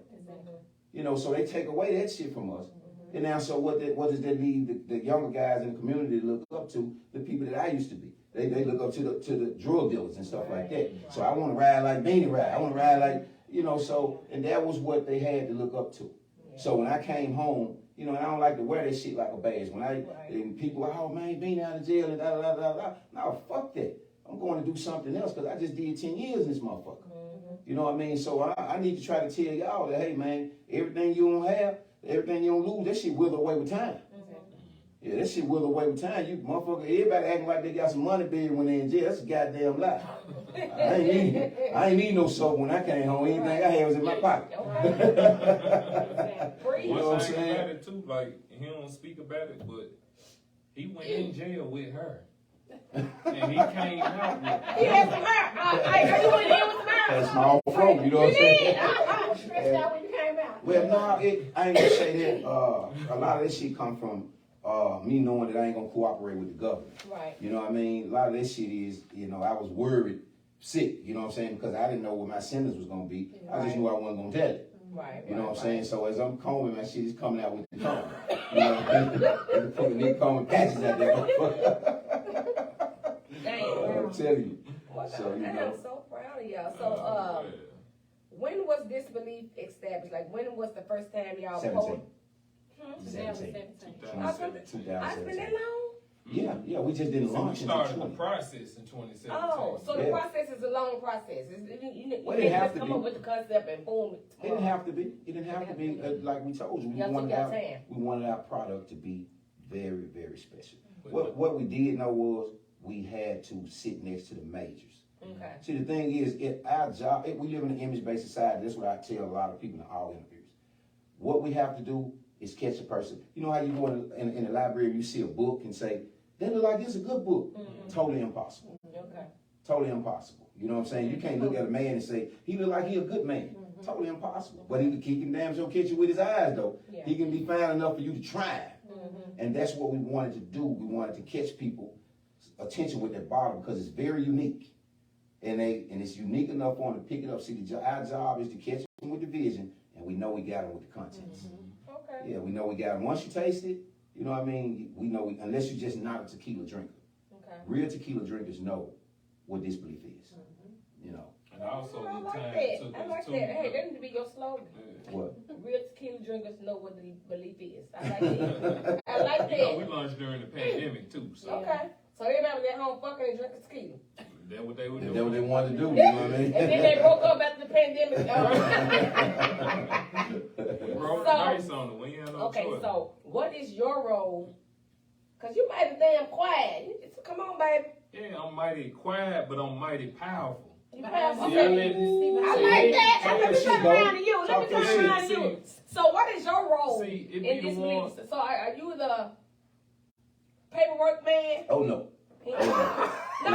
You know, so they take away that shit from us. And now, so what does that leave the younger guys in the community to look up to? The people that I used to be. They look up to the drug dealers and stuff like that. So I want to ride like Beanie ride. I want to ride like, you know, so, and that was what they had to look up to. So when I came home, you know, and I don't like to wear that shit like a badge. When and people, oh man, Beanie out of jail and da da da da. No, fuck that. I'm going to do something else because I just did 10 years in this motherfucker. You know what I mean? So I need to try to tell y'all that, hey man, everything you don't have, everything you don't lose, that shit wither away with time. Yeah, that shit wither away with time. You motherfucker, everybody acting like they got some money buried when they in jail. That's a goddamn lie. I ain't need no soap when I came home. Anything I had was in my pocket. You know what I'm saying? About it too, like he don't speak about it, but he went in jail with her. And he came out with her. He had some hair. You went in with some hair. That's my own throat, you know what I'm saying? I was stressed out when you came out. Well, no, I ain't gonna say that. A lot of this shit come from me knowing that I ain't gonna cooperate with the government. Right. You know what I mean? A lot of this shit is, you know, I was worried, sick, you know what I'm saying? Because I didn't know what my sentence was gonna be. I just knew I wasn't gonna tell it. Right. You know what I'm saying? So as I'm combing, my shit is coming out with the comb. You know what I'm saying? Putting these combing patches out there. I'm telling you. So, you know. I'm so proud of y'all. So, when was Disbelief established? Like, when was the first time y'all 17. 17. 2017. It's been that long? Yeah, we just didn't So we launch until started the 20. process in 2017. Oh, so the Yeah. process is a long process. You Well, it didn't have just to come be. up with the concept and boom. It didn't have to be. It didn't have to be. Like we told you, Y'all took your time. we wanted our product to be very, very special. But- What we did know was we had to sit next to the majors. Okay. See, the thing is, our job, we live in an image-based society. That's what I tell a lot of people in all interviews. What we have to do is catch a person. You know how you go in the library and you see a book and say, they look like it's a good book. Totally impossible. Okay. Totally impossible. You know what I'm saying? You can't look at a man and say, he look like he a good man. Totally impossible. But he can damn sure catch you with his eyes, though. Yeah. He can be fine enough for you to try. And that's what we wanted to do. We wanted to catch people attention with that bottle because it's very unique. And it's unique enough for them to pick it up. See, our job is to catch them with the vision, and we know we got them with the contents. Okay. Yeah, we know we got them. Once you taste it, you know what I mean? We know, unless you're just not a tequila drinker. Okay. Real tequila drinkers know what Disbelief is. You know. And also I the like time that. took I us like to. that. Hey, that need to be your slogan. What? Real tequila drinkers know what the belief is. I like that. I like You know, we that. launched during the pandemic too, so Okay. So everybody was at home fucking and drinking tequila. that's what they were doing. That's what they wanted to do, you know what I mean? And then they broke up after the pandemic. We rolled the So- dice on it. We ain't had no Okay, choice. so what is your role? Because you mighty damn quiet. Come on, baby. Yeah, I'm mighty quiet, but I'm mighty powerful. You powerful. See, I Okay. let- I like that. Talk Let me that shit, turn around though. to you. Let me Talk that turn shit. around to you. So what is your role See, it in be the this one- belief? So are you the paperwork man? Oh, no. No,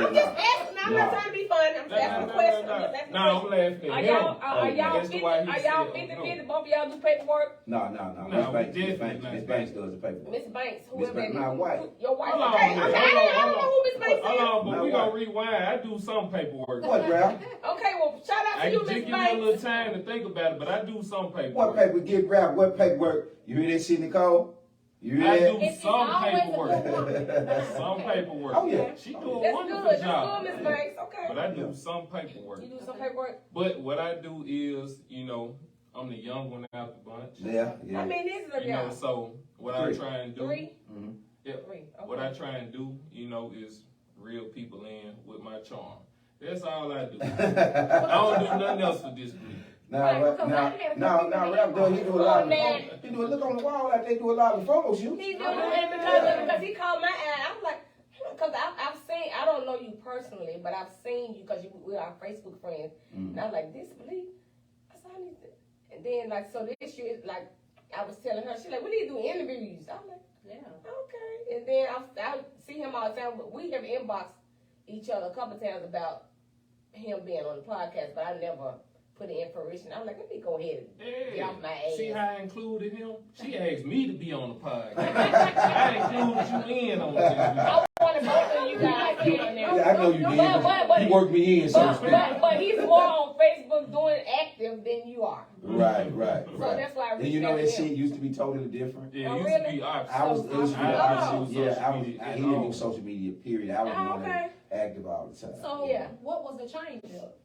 I'm just asking. I'm not trying to be funny. I'm just asking a question. I'm just asking a No, I'm question. laughing Are at y'all, him. are y'all That's 50, why he are y'all said, 50-50? no. Both of y'all do paperwork? No. No, Miss we Banks, definitely not. Miss Banks does the paperwork. Miss Banks, Miss whoever Banks, that my is. wife. Your wife. Hold on, Okay, hold okay. on, I don't know who Miss Banks Hold is. on, but My we wife. gonna rewind. I do some paperwork. What, Ralph? Okay, well, shout out I to you, can just Miss give you a little Banks. time to think about it, but I do some paperwork. What paper? Get Ralph. What paperwork? You hear that shit, Nicole? You hear I that? do It's some always a paperwork. good woman. Some paperwork. Oh, yeah. She do a That's wonderful good. That's job. good, Miss Banks. Okay. But I do some paperwork. You do some paperwork? But what I do is, you know, I'm the young one out the bunch. Yeah. How many is it, You know, so what I try and do. 3? Mm-hmm. Yeah. 3. Okay. What I try and do, you know, is reel people in with my charm. That's all I do. I don't do nothing else for this group. Ralph does. He do a lot of. He do a look on the wall like they do a lot of photo shoots. He do, and because he called my eye, I'm like, because I've seen, I don't know you personally, but I've seen you because we are Facebook friends, and I'm like, Disbelief. I said, I need to, and then like, so this year, like, I was telling her, she like, we need to do interviews. I'm like, yeah, okay, and then I see him all the time. We have inboxed each other a couple of times about him being on the podcast, but I never put the information. I'm like, let me go ahead and get off my ass. See how I included him? She asked me to be on the podcast. I included you in on this. I wanted both of you guys in on there. Yeah, I know you did. But you worked me in, so to speak. But he's more on Facebook doing active than you are. Right. So that's why I And you know that shit used to be totally different. Yeah, Oh, it used to really? be opposite. I was, it used to be opposite. Yeah, he didn't do so. social media, period. I was Oh, more okay. active all the time. So Yeah. what was the change up?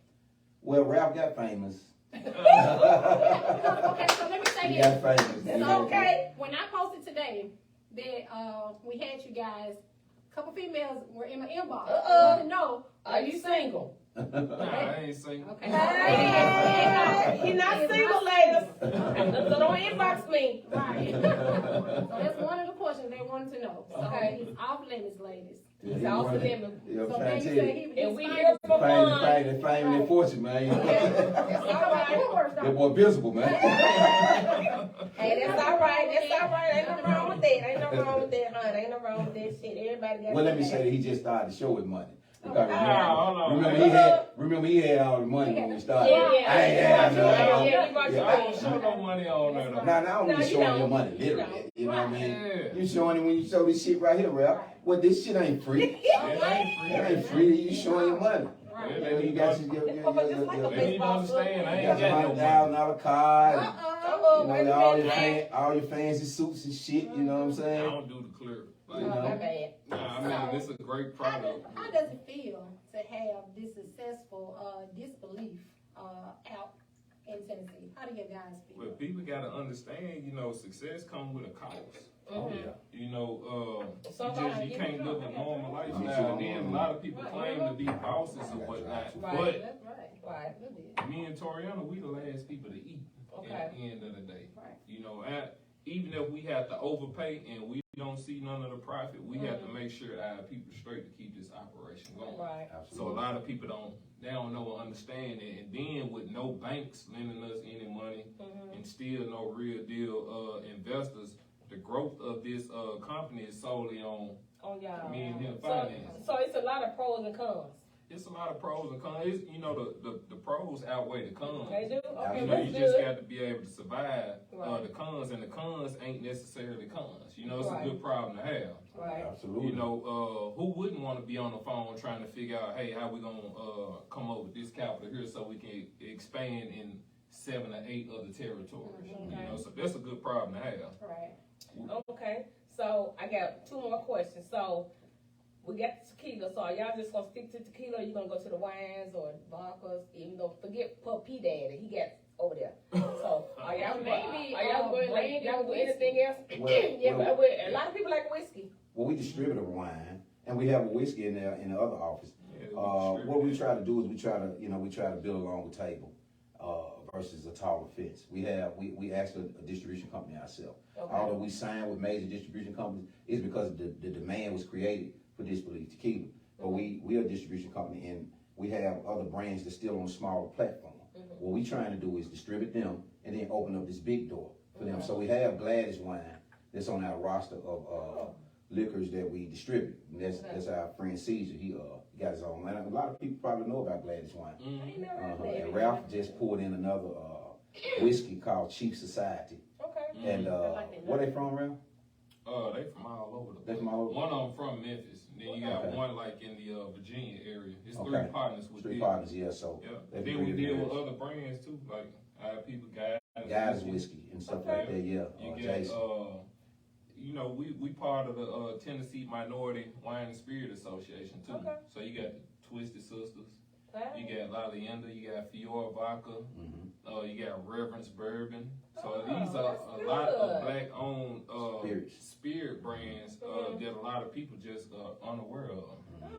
Well, Ralph got famous. Okay, so let me say He this. got famous. It's okay. When I posted today that we had you guys, a couple females were in my inbox. I want to know, Are you single? Nah, I ain't saying. Okay. Hey, you're not single, ladies. So don't inbox me. Right. So that's one of the questions they wanted to know. So Okay. he's off limits, ladies. He's off the limit. Yeah, I'm So trying then to you tell said you. he was And we just here for fun. Fame and fortune, man. That's all right. They're more visible, man. Hey, that's all right. That's all right. Ain't nothing wrong with that. Ain't nothing wrong with that, honey. Ain't nothing wrong with that shit. Everybody got Well, let me that. say that he just started the show with money. Because hold on. remember he had all the money when we started. Yeah. I ain't had none. Yeah, you brought I your don't own. show no money on there. though. Now, I don't No, be you showing don't. your money, You literally. don't. You know what I mean? Yeah. You showing it when you show this shit right here, Ralph. Well, this shit ain't free. It ain't free. It ain't free. You showing your money. Yeah, You know, they you need got to- your they need to understand. I you ain't got your got no money. $100,000 card. Oh, You wait know, a minute. all your fancy suits and shit. You know what I'm I saying? don't do the clear. Oh, Like, my bad. nah, I mean, it's a great product. How does it feel to have this successful Disbelief out in Tennessee? How do you guys feel? Well, people got to understand, you know, success comes with a cost. Oh, yeah. You know, Somebody you can't live a normal lifestyle. Yeah. And then a lot of people claim to be bosses or whatnot. Right. That's right. Right. But me and Toriano, we the last people to eat Okay. at the end of the day. Right. You know, even if we have to overpay and we don't see none of the profit, we have to make sure our people straight to keep this operation going. Right. So a lot of people don't know or understand it. And then with no banks lending us any money and still no real deal investors, the growth of this company is solely on Oh, yeah. me and him finance. So it's a lot of pros and cons. It's a lot of pros and cons. It's, you know, the pros outweigh the cons. They do? Okay, You know, that's you just good. got to be able to survive Right. the cons, and the cons ain't necessarily cons. You know, it's Right. a good problem to have. Right. Absolutely. You know, who wouldn't want to be on the phone trying to figure out, hey, how we gonna come up with this capital here so we can expand in 7 or 8 other territories. You know, so that's a good problem to have. Right. Okay. So I got 2 more questions. So we got the tequila. So are y'all just gonna stick to tequila, or you gonna go to the wines or vodkas? Even though forget P Daddy, he got over there. So are y'all Maybe, are y'all going like y'all gonna do anything else? Well, but a lot of people like whiskey. Well, we distribute a wine, and we have a whiskey in there in the other office. Yeah, What we try to do is we try to build a longer table versus a taller fence. We actually a distribution company ourselves. Okay. Although we signed with major distribution companies, it's because the demand was created for Disbelief Tequila. But we are a distribution company, and we have other brands that's still on a smaller platform. What we trying to do is distribute them and then open up this big door for them. So we have Gladys wine that's on our roster of liquors that we distribute. And that's our friend Caesar. He got his own line. A lot of people probably know about Gladys wine. I ain't never heard that. And Ralph just poured in another whiskey called Cheap Society. Okay. And where they from, Ralph? They from all over the place. They from all over? One of them from Memphis. And then you got Okay. one like in the Virginia area. It's Okay. 3 partners with 3 this. partners, yeah. So Yeah. they Then bring we it deal in. with other brands too, like our people Guys whiskey and stuff like that, yeah. You get Jason. you know, we part of the Tennessee Minority Wine and Spirit Association too. Okay. So you got the Twisted Sisters, Wow. you got Lalienda, you got Fiora Vodka, You got Reverence Bourbon. So Oh, these are that's a lot of good. black-owned spirit brands Mhm. that a lot of people just unaware of.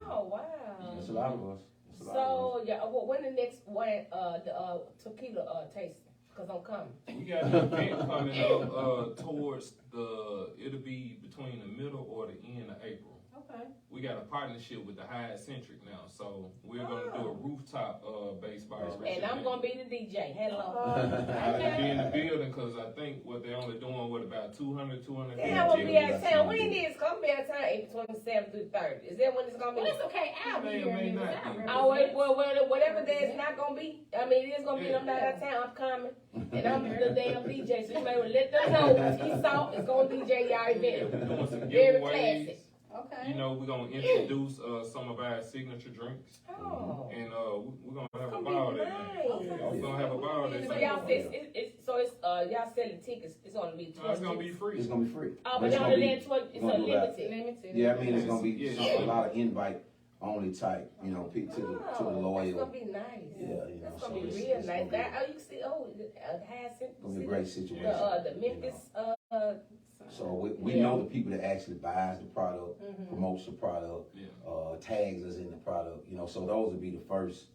Oh wow. That's a lot of us. That's a lot of us. So yeah, well, when the next one the tequila tasting? Cause I'm coming. We got an event coming up towards it'll be between the middle or the end of April. Okay. We got a partnership with the Hyatt Centric now, so we're gonna do a rooftop baseball. And I'm gonna be the DJ. Hello. I'll be in the building because I think they're only doing about 200, 250. Yeah, I'm gonna be out of town. When is it's gonna be out of town? April 27th through 30th. Is that when it's gonna be? Well, it's okay. I'll be here. May not be. Oh, well, whatever day it's not gonna be. I mean, it is gonna be. I'm not out of town. I'm coming, and I'm the damn DJ. So you may well let them know. T-Salt is gonna DJ y'all event. We're doing some Very giveaways. classic. Okay. You know, we're gonna introduce some of our signature drinks, Oh. and we're gonna have It's a gonna ball be that nice. night. We're gonna have a ball that So night. y'all, y'all selling tickets. It's gonna be No, it's gonna be free. It's gonna be free. Oh, but it's y'all gonna be, it's gonna do that. unlimited. Limited. Yeah, I mean it's gonna be Yeah. a lot of invite only type, you know, to the That's loyal. gonna be nice. Yeah, you know, That's so gonna be it's real gonna nice. be- That, you can see, It's gonna be a great situation. the Memphis, So we know the people that actually buys the product, promotes the product, Yeah. tags us in the product, you know, so those would be the first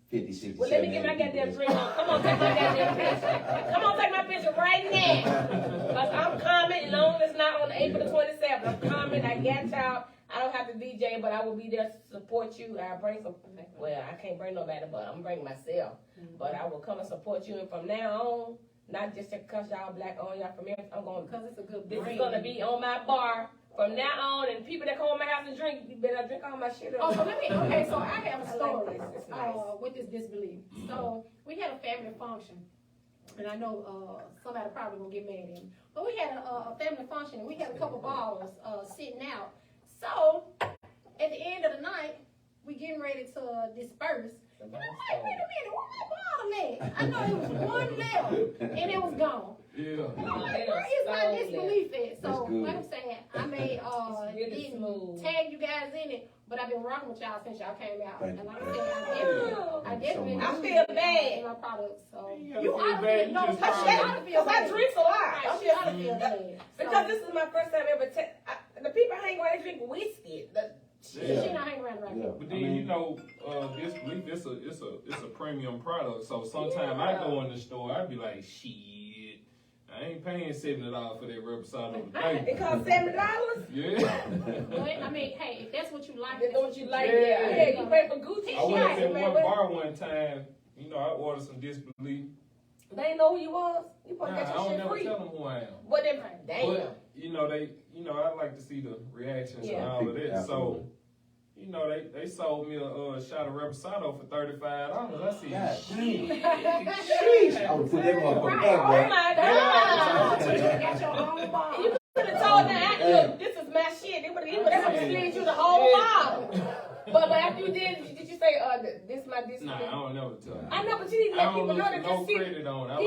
50, 60, well, let me get my 70 goddamn people drink on. Come on, take my goddamn picture. Come on, take my picture right now. Cause I'm coming, long as it's not on April the 27th. I'm coming, I got y'all. I don't have to DJ, but I will be there to support you. I'll bring some, well, I can't bring nobody, but I'm bringing myself. But I will come and support you, and from now on, not just because y'all black on, y'all from Memphis, I'm going, Because it's a good this brand. is gonna be on my bar from now on, and people that come to my house and drink, you better drink all my shit Oh, up. so okay, so I have a I story like this. It's nice. with this disbelief. So we had a family function, and I know somebody probably gonna get mad at me, but we had a family function, and we had a couple bottles sitting out. So at the end of the night, we getting ready to disperse. And I'm like, wait a minute, where my bottle at? I know it was one left, and it was gone. Yeah. Where is my disbelief at? So, That's good. like I'm saying, I may really didn't smooth. tag you guys in it, but I've been rocking with y'all since y'all came out. Thank And like you. I said, I Thank you so definitely much. I feel bad. in my products. So You you gotta feel ought to bad, feel you no, just you trying ought to feel Cause I bad. drink a lot. Right, you ought to feel bad. Because this is my first time ever. The people I hang around drink whiskey. She not hanging around right Yeah. now. But then you know, Disbelief it's a premium product. So sometimes I go in the store, I be like, shit, I ain't paying $70 for that Reposado today. It costs $70. Yeah. But I mean, hey, if that's what you like, That's what you like. Yeah. Yeah, you pay for Gucci I went up shit. in one bar one time. You know, I ordered some Disbelief. They ain't know who you was. You supposed Nah, to I get don't your shit never free. tell them who I am. What if? Damn. But I like to see the reactions Yeah. and all of that. So, Absolutely. they sold me a shot of Reposado for $35. I said, God shit. Sheesh, I would put that motherfucker back, Oh boy. my Ah, God. you got your own bar. You could have told them, this is my shit. They would have slid you the whole bottle. But after you did you say, this my this? Nah, I don't never tell them. I know, but you need to I let don't people know look that for no just see. credit on it. I like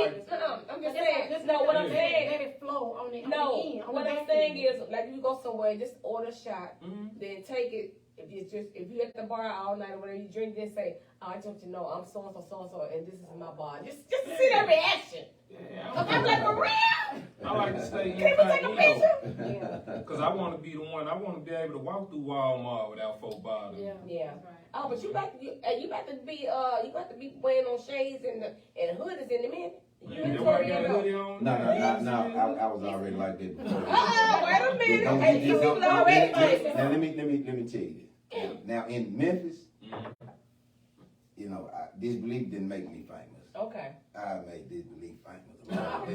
I'm just That's saying. just No, what I'm saying. Let it flow on the No, end. On what the I'm back saying end. is, like, you go somewhere, just order a shot, Mhm. then take it. If you at the bar all night or whatever, you drink, then say, I just want you to know I'm so and so, and this is my bar. Just to see their reaction. Yeah, Cause I'm like, for real? I like to stay Can we take a incognito. picture? Yeah. Because I want to be the one. I want to be able to walk through Walmart without folk bothering. Yeah. Yeah. That's right. Oh, but you about to be wearing on shades and hoodies in a minute. You and That why I got a Toriano. hoodie on? No, I was already like that before. Wait a minute. Don't- Okay, you don't- people already famous. Now let me tell you this. Now in Memphis, Mhm. you know, Disbelief didn't make me famous. Okay. I made Disbelief famous.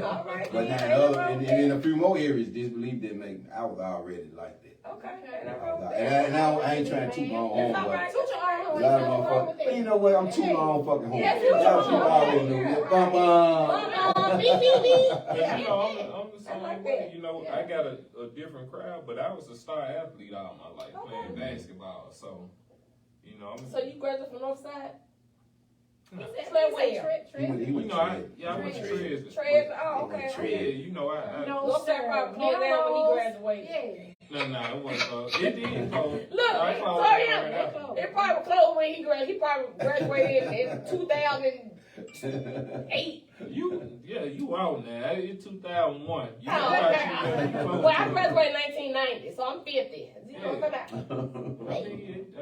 All right. But now in a few more areas, Disbelief didn't make me. I was already like that. Okay. And now I ain't trying to toot my own horn, It's all but right. Toot your own horn. a lot of Ain't nothing wrong with motherfuckers. that. You know what? I'm tooting my own fucking horn. Yes, you Y'all are. two already know. Yeah. Bum bum. Beep, beep, beep. But Yeah. you know, I'm the I same like way. that. You know, Yeah. I got a different crowd, but I was a star athlete all my life Okay. playing basketball. So, you know, So you graduated from Northside? He said, Play he well. said Trey. He you went know, to I went to Trez. Trez? Oh, He went to okay. Yeah, you know, I No, Northside sir. probably closed down when he graduated. Yeah. no, it wasn't. It did close. Look, I closed Toriano, down right after. it probably closed when he graduated. He probably graduated in 2000. 8. You out now. It's 2001. Well, I graduated in 1990, so I'm 50. You know what I'm talking about? I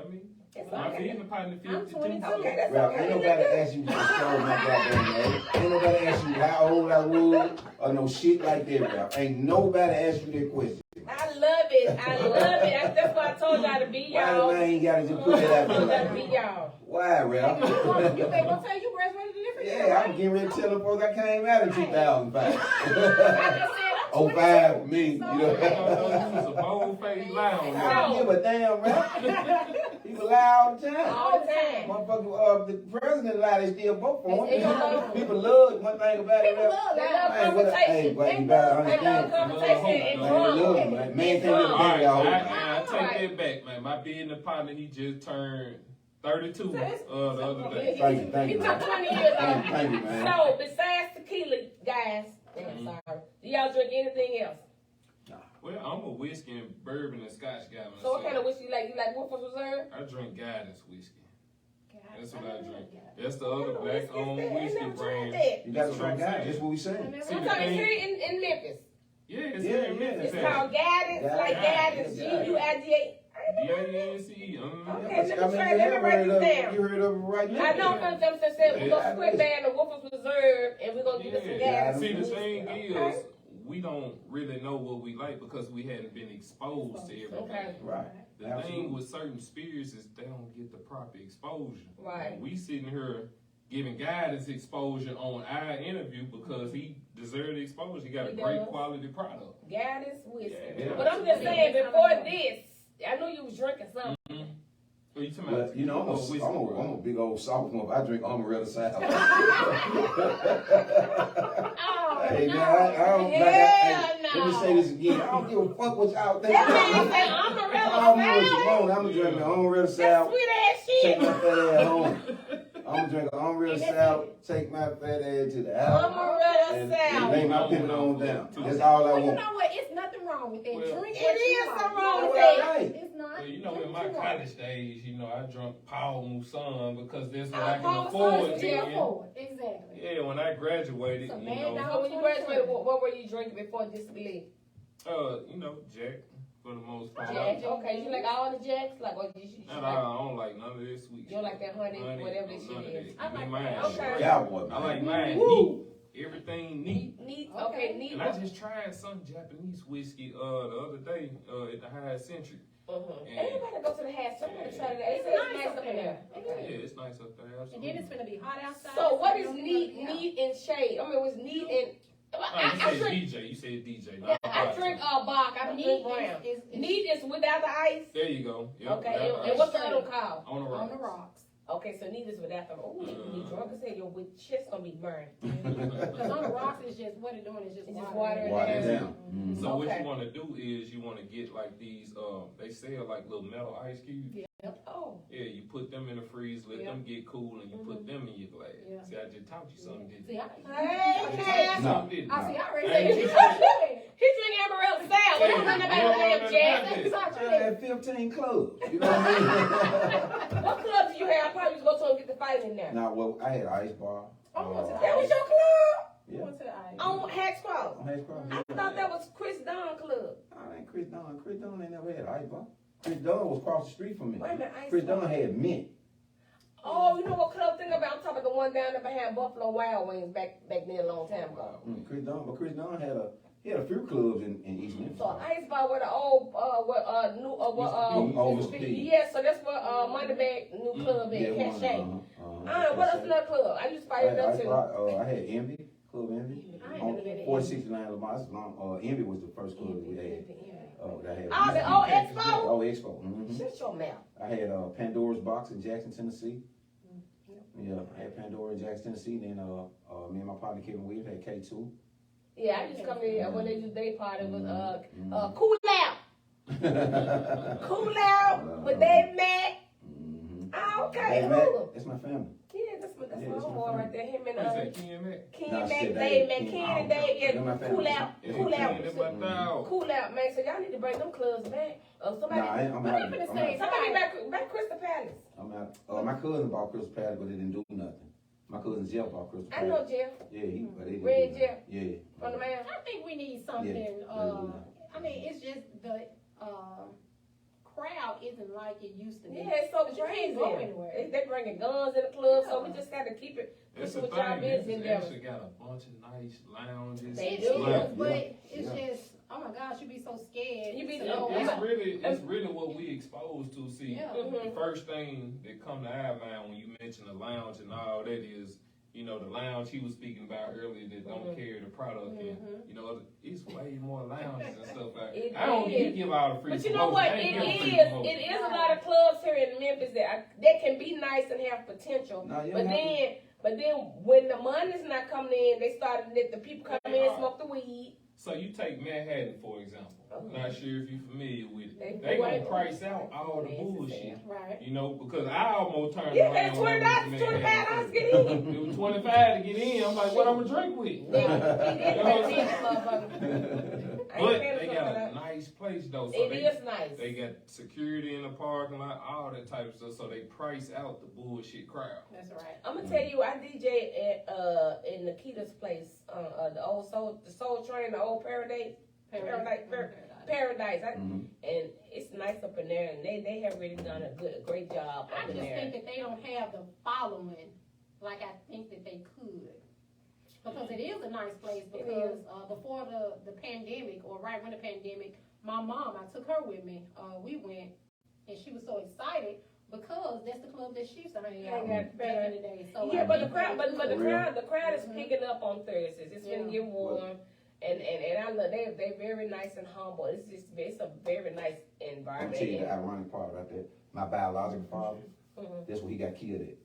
mean, It's my okay. business partner 50 I'm 22. Okay, that's Well, okay. ain't nobody ask you to disclose my goddamn age. Ain't nobody ask you how old I was or no shit like that, Ralph. Ain't nobody asked you that question. I love it. That's why I told y'all to be Why the y'all. man ain't gotta just put that out I told y'all to there? be y'all. Why, Ralph? You they gonna tell you graduated a different year, Yeah, right? I'm getting ready to tell them folks I came out in 2005. I just said I'm 05 for me, you So, know. You was a bold-faced lounge. I don't give a damn, Ralph. People lie all the time. All the time. Motherfucker, the president lie, they still vote for It's him. your People love one thing about it, People Ralph. love They that. love Hey, what a- hey, conversation. but you gotta They love understand. conversation and Man, they love it, drama. man. Man can't All live All back right, y'all. I take that back, man. My business partner, he just turned 32 the other day. Thank He you, took man. 20 years off. Thank you, man. So, besides tequila, guys, I'm sorry, do y'all drink anything else? Well, I'm a whiskey and bourbon and scotch guy myself. So what kind of whiskey you like? You like Wolfers Reserve? I drink guidance whiskey. That's what I drink. Yeah. That's the other What black kind of owned whiskey is whiskey that? I never brand. tried that. You gotta That's try what I'm guys. saying. That's what we saying. See, I'm the talking thing- here in Memphis. Yeah, it's Yeah, here in yeah, Memphis. It's called Guidance, like Guidance, Guidance. D-A-N-C-E. Okay, Yeah, let but, me try. Let me write this down. You heard of it right now. I know because them said we're gonna split band the Wolfers Reserve and we're gonna get us some Yeah. gas. See, the thing Okay. is, we don't really know what we like because we hadn't been exposed to everything. Okay. Right. The Absolutely. thing with certain spirits is they don't get the proper exposure. Right. We sitting here giving guidance exposure on our interview because he deserved the exposure. He got a He great does. quality product. Guidance whiskey. Yeah. But I'm just saying, before this, I knew you was drinking something. What you talking Well, about? you know, Whiskey, I'm bro. a big old sophomore. I drink Amaretto South. Oh, Hey, no. man, I don't Hell let me no. say this again. I don't give a fuck what y'all think. That man said Amaretto Call me what you South. want. I'm gonna drink the Amaretto That's South. sweet ass Take shit. my fat ass home. I'm gonna drink an Amaretto South. Take my fat ass to the house. Amaretto And South. lay my pimp on down. That's all I Well, you want. know what? It's nothing wrong with that. Well, Drink it what you is like. something wrong with Well, that. right. It's not. Well, you know, Drink in what my you want. college days, you know, I drunk Paul Mousson because that's what Oh, I can Paul afford. Mousson, to yeah. get. Forward. Exactly. Yeah, when I graduated, So you man know, down. So when you graduated, what were you drinking before Disbelief? you know, Jack for the most part. Jack. Okay, you like all the Jacks? Like, what you Nah, like? I don't like none of this sweet You don't like that honey, whatever this none shit of is. that. I Give me like mine. that. Okay. Cowboy, man. I like mine Woo. neat. Everything neat. Neat. Okay. Okay, neat. And I just tried some Japanese whiskey the other day at the High Century. Everybody go to the house. Somebody try to. They say it's nice up in there. Yeah, Okay. it's nice up there. And Absolutely. then it's gonna be hot outside. So what is it's neat, gonna be hot. neat and shade? I mean, it was neat and. Oh, I you said drink. DJ. You said DJ. Yeah, Not I vodka. drink Bach. I don't drink brown. Is Neat is without the ice. There you go. Yep, Okay, that and ice. what's the other one called? On the on rocks. the rocks. Okay, so neat is without the. Oh, you can be drunk as hell. Your chest gonna be burned. Because on the rocks is just what it's doing is just It's just water. water. Water it Yeah. down. Mhm. So what Okay. you want to do is you want to get like these. They sell like little metal ice cubes. Oh. Yeah, you put them in the freeze, let them get cool, and you put them in your glass. Yeah. See, I just taught you something, didn't See, you? I Hey, man. Something, didn't I see. I already Hey, said you it. said- He drink Amaretto South. We don't drink no damn Jack. I had 15 clubs. You know what I mean? What club do you have? I probably just go to and get the fight in there. Nah, well, I had an ice bar. I went to the That was your club? Yeah. Went to the ice. On Hacks Cross. On Hayes Cross. I thought that was Chris Dunn club. Oh, ain't Chris Dunn. Chris Dunn ain't never had an ice bar. Chris Dunn was across the street from me. Wait a minute, Ice Chris Bar. Dunn had mint. Oh, you know what club thing about? I'm talking about the one down there behind Buffalo Wild Wings back there a long time ago. Chris Dunn had a few clubs in East Memphis. So Ice Bar where the old Mr. P. yeah, so that's where Moneybag new club in Cache. What else another club? I used to fight it up too. I had Envy, Club Envy. I ain't On never been to 469 Lamar. Envy was the first club we had. That had Oh, the old Expo? Oh, Expo. Mm-hmm. Shut your mouth. I had Pandora's Box in Jackson, Tennessee. Yeah, I had Pandora in Jackson, Tennessee. Then me and my partner Kevin Williams had K2. Yeah, I used to come there when they do day party with Cool Out. Cool Out with Dave Mack. Oh, okay, Hey, Matt, cool. that's my family. Yeah, that's my Yeah, that's my homeboy right there. Him What is and that, Ken Mac? Ken Nah, Mack, shit, Dave Mack, Ken, Ken and Dave, they're my yeah, family. Cool Out, Yeah, Cool Ken, Out. that's my dog. Cool Out, man. So y'all need to bring them clubs back. Somebody, Nah, I'm But out. even the same somebody back Crystal Palace. I'm out. My cousin bought Crystal Palace, but they didn't do nothing. My cousin Jeff bought Crystal I know Jeff. Yeah, but they Red Jeff. Yeah. From the man. I think we need something, I mean, it's just the, crowd isn't like it used to be. Yeah, it's so But you crazy. can't go anywhere. They bringing guns in the club, so we just got to keep it. That's the with y'all thing. business They endeavors. actually got a bunch of nice lounges. They It do. is, but Yeah. it's just, oh my gosh, you be so scared. You be to so- go It's out. really what we exposed to. See, Yeah. the first thing that come to our mind when you mention the lounge and all that is, you know, the lounge he was speaking about earlier that don't carry the product, and you know, it's way more lounges and stuff like It that. I don't is. give all the free. But you know what? promotion. I ain't It giving is. free promotion. It is a lot of clubs here in Memphis that can be nice and have potential. No, you But don't have then when the money's not coming in, they start to let the people come in and smoke the weed. So you take Manhattan for example. Not sure if you're familiar with it. They They gonna price out all the Yes, bullshit. Right. You know, because I almost turned Yeah, around. that's when I $20, went to Manhattan. $25 get in. It was 25 to get in. I'm like, what I'm gonna drink with? But they got a nice place though. So It is nice. They got security in the parking lot, all that type of stuff. So they price out the bullshit crowd. That's right. I'm gonna tell you, I DJ at in Nikita's place, the old Soul Train, the old Paradise. And it's nice up in there, and they have really done a great job I up in just there. think that they don't have the following like I think that they could. Because it is a nice place because before the pandemic or right when the pandemic, my mom, I took her with me. We went and she was so excited because that's the club that she used to hang out back in the day. So Yeah, I but the think crowd, that- the crowd is picking up on Thursdays. It's gonna get warm, and I love they very nice and humble. It's a very nice I'm environment. tell you the ironic part about that. My biological father, that's where he got killed at.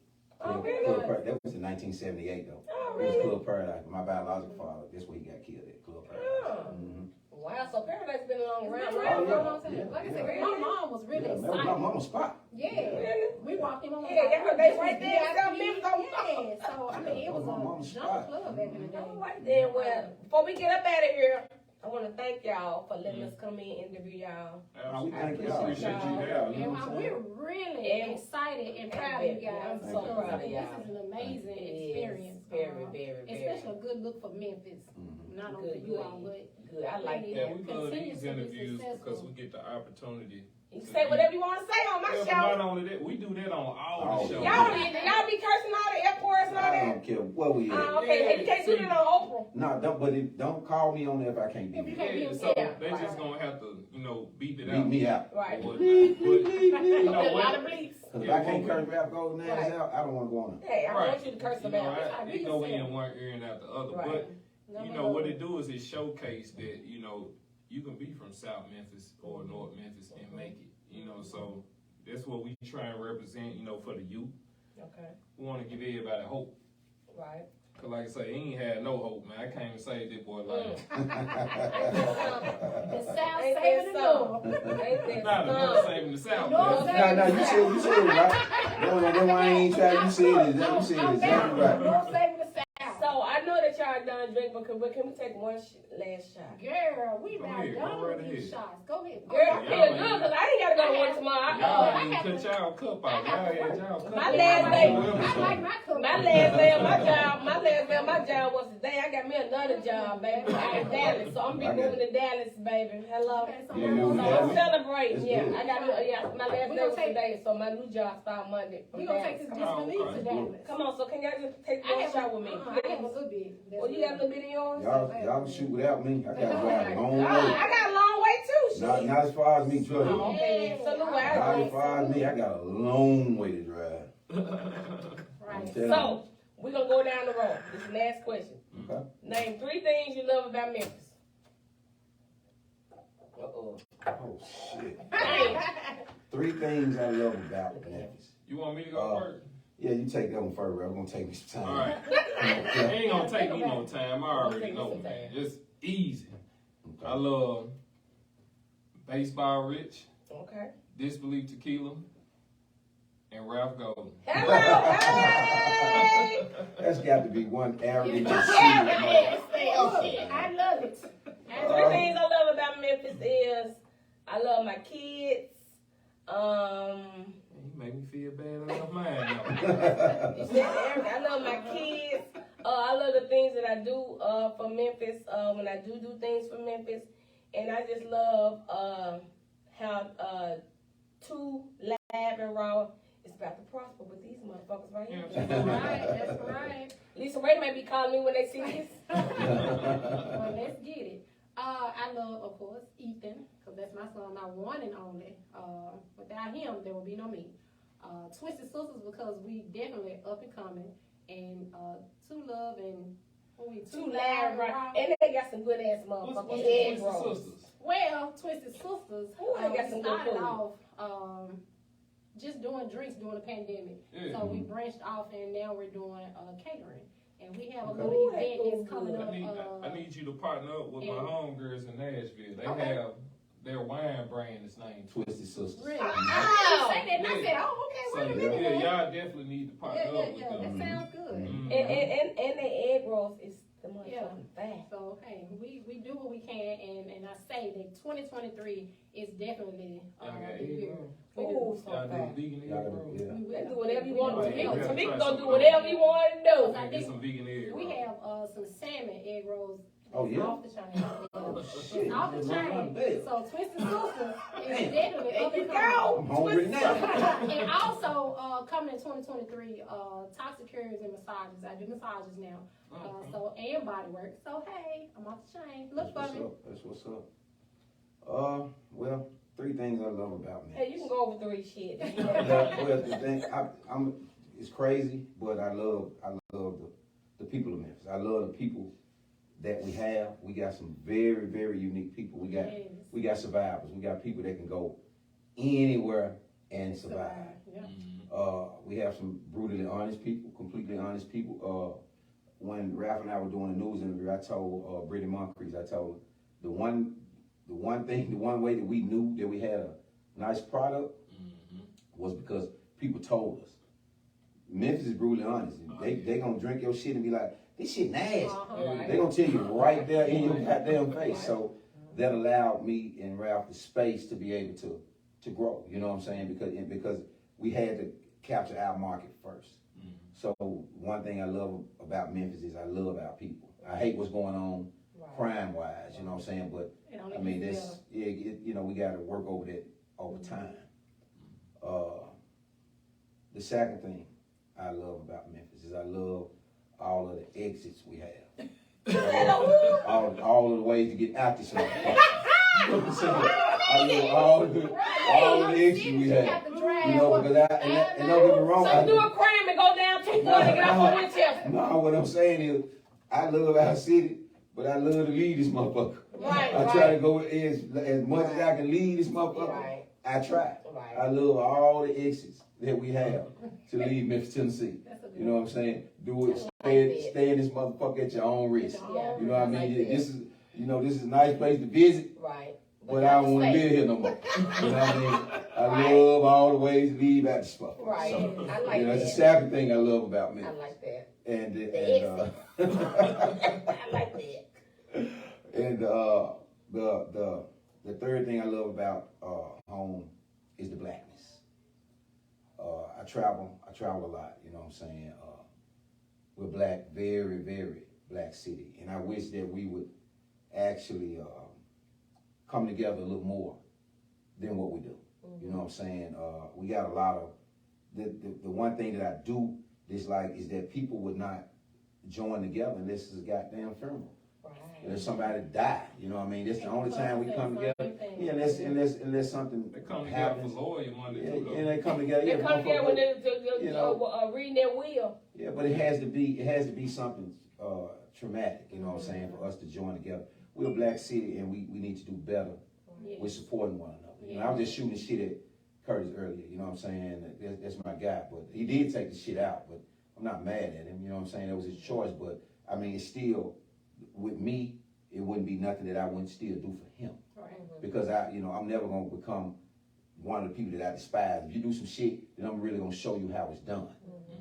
Oh, Club really? Paradise. That was in 1978 though. Oh, It was really? Club Paradise. My biological father, that's where he got killed at. Club Paradise. Oh. Mhm. Wow, so Paradise been along It's around. been around for a long yeah, time. Like I yeah. said, my mom was really Yeah, that was my excited. mama's spot. Yeah, we walked in on the Yeah, side. they right there, VIP. South Memphis. Yeah, so I mean, it was My mom's a spot. jump club back in the day. All right then, well, before we get up out of here, I want to thank y'all for letting us come in and interview y'all. We thank I y'all. appreciate you there. You know And what I'm saying? we're really And- excited and proud of you guys. I'm so because proud of this y'all. is an amazing It is experience. very. Especially a good look for Memphis. Not only for you all, but Good. I like Yeah, that. we love Continue these to be interviews because successful. we get the opportunity. You can say whatever you want to say on my Yeah, but show. not only that, we do that on all Oh, the shows. Y'all be cursing all the airports and all I that. don't care what we at. Okay, you can't do that on Oprah. No, don't call me on there if I can't be If you there. can't be Yeah, on so Yeah, they right. just gonna have to, beat it Beat out. me out. Right. But- Beep, but- beep, beep, beep. You know A lot what? of bleeps. Cause if Yeah, I can't well, curse rap gold names Right. out, I don't want to go on there. Hey, I Right. want you to curse them out. It go in one ear and out the other. Right. But what it do is it showcase that you can be from South Memphis or North Memphis and make it. So that's what we try and represent. For the youth, Okay. we want to give everybody hope. Right. Cause like I say, he ain't had no hope, man. I can't even save this boy life. the South Ain't saving that the North. Ain't that Not the some? North saving the South. North man. No, you said it right. No, I ain't trying. You said it. You said it exactly right. North saving the South. So I know that y'all done drink, but can we take one last shot? Girl, we Go not ahead, done go right with these ahead. shots. Go ahead. Girl, I Y'all feel ain't- good because I ain't gotta go to work tomorrow. Y'all I ain't have cut to- y'all cup out. Y'all had y'all cup My out. last day- I like my cup. My last day of my job was today. I got me another job, baby, out in Dallas. So I'm be moving to Dallas, baby. Hello. Okay, so Yeah, we're you So gonna- moving I'm celebrating. That's Yeah, good. I got my last We day gonna was take- today, so my new job start Monday. we gonna take this disbelief okay. to Dallas. Come on, so can y'all just take I one have shot with me? I have a little bit. Well, you got a little bit in yours? Y'all can shoot without me. I gotta drive a long way. I got a long way too. Not as far as me, trust me. Oh, okay. So look, Not as far as me, I got a long way to drive. I'm Right. telling So we're gonna go down the road. This is the last question. you. Okay. Name 3 things you love about Memphis. Uh-oh. Oh shit. Hey, 3 things I love about Memphis. You want me to go first? Yeah, you take that one first, bro. I'm gonna take me some time. All right. It ain't gonna take me no time. I already know, man. It's easy. Okay. I love Baseball Rich, okay. Disbelief Tequila, and Ralph Golden. Hello, hey! That's got to be one arrogant. Yes, I love it. 3 things I love about Memphis is I love my kids. He make me feel bad. I love mine now. You said everything. I love my kids. I love the things that I do for Memphis. When I do things for Memphis, and I just love how 2 Lab and Ralf is about to prosper with these motherfuckers right here. That's right, that's right. Lisa Ray may be calling me when they see this. Well, let's get it. I love, of course, Ethan, because that's my son, my one and only. Without him, there would be no me. Twisted Sisters, because we definitely up and coming. And 2 Love and 2 Lab, right? And they got some good ass motherfuckers. What's Egg the rolls. sisters? Well, Twisted Sisters, Ooh, they got some good started food. off just doing drinks during the pandemic. Yeah. So we branched off, and now we're doing catering. And we have a Okay. little Ooh, that event food that's coming good. up. I need you to partner up with my yeah. homegirls in Nashville. They Okay. have their wine brand is named Twisted Sisters. Really? Wow. I say that, and I Yeah. said, oh, okay, So wait a minute. yeah, y'all definitely need to partner Yeah, up with that them. sounds good. Mhm. And they egg rolls is the motherfucking fast. So, hey, we do what we can, and I say that 2023 is definitely Y'all got the egg year. rolls? We do. Ooh, so Y'all do fast. vegan egg Y'all rolls? yeah. We They will. do whatever you want to do. Yeah, we Tamika gotta gonna try do whatever you want to do. Gotta get some vegan egg We rolls. have some salmon egg rolls. Oh, yeah? Off the chain. Oh, It's shit. off the Just run my chain. bed. So Twisted Sisters is Damn. definitely There up you and go. coming. I'm hungry now. And also coming in 2023, toxic cures and massages. I do massages now. And body work. So hey, I'm off the chain. Look That's for what's me. up. That's what's up. Well, 3 things I love about me. Hey, you can go over 3 shit. Well, the thing, it's crazy, but I love the people of Memphis. I love the people that we have. We got some very, very unique people. We got survivors. We got people that can go anywhere and survive. Yeah. We have some brutally honest people, completely honest people. When Ralf and I were doing a news interview, I told Brittany Moncrief, I told her the one way that we knew that we had a nice product was because people told us. Memphis is brutally honest. They gonna drink your shit and be like, this shit nasty. Right. They gonna tell you right there in your goddamn face. So that allowed me and Ralf the space to be able to grow. You know what I'm saying? Because we had to capture our market first. So one thing I love about Memphis is I love our people. I hate what's going on crime-wise, you know what I'm saying? But I mean, we got to work over that over time. The second thing I love about Memphis is I love all of the exits we have. all of the ways to get out this motherfucker. You know what I'm saying? I love all of the exits we have. You know, because and don't get me wrong. So you do a crime and go down, take one and get off on Winchester. No, what I'm saying is, I love our city, but I love to lead this motherfucker. Right, I try to go as much as I can lead this motherfucker. Right. I try. Right. I love all the exits that we have to lead Memphis, Tennessee. You know what I'm saying? Do it. Stay in this motherfucker at your own risk. Yeah. You know what I mean? This is a nice place to visit. Right. But I don't want to live here no more. You know what I mean? I love all the ways to leave out the spot. Right. So, I like that's that. the second thing I love about I Memphis. like that. And I like that. and the third thing I love about home is the blackness. I travel a lot. You know what I'm saying? We're black, very, very black city, and I wish that we would actually come together a little more than what we do. You know what I'm saying? We got a lot of the one thing that I do dislike is that people would not join together unless it's a goddamn funeral. Right. Unless somebody die. You know what I mean? That's the only time we come together. Yeah, unless something They come together for happens. lawyer money Yeah, too, though. and they come together. They Yeah, come together when you know. reading their will. Yeah, but it has to be something traumatic, you know what I'm saying, for us to join together. We're a black city and we need to do better with supporting one another. You know, I was just shooting shit at Curtis earlier, you know what I'm saying? That's my guy, but he did take the shit out, but I'm not mad at him, you know what I'm saying? That was his choice, but I mean, it's still, with me, it wouldn't be nothing that I wouldn't still do for him. Because I'm never gonna become one of the people that I despise. If you do some shit, then I'm really gonna show you how it's done.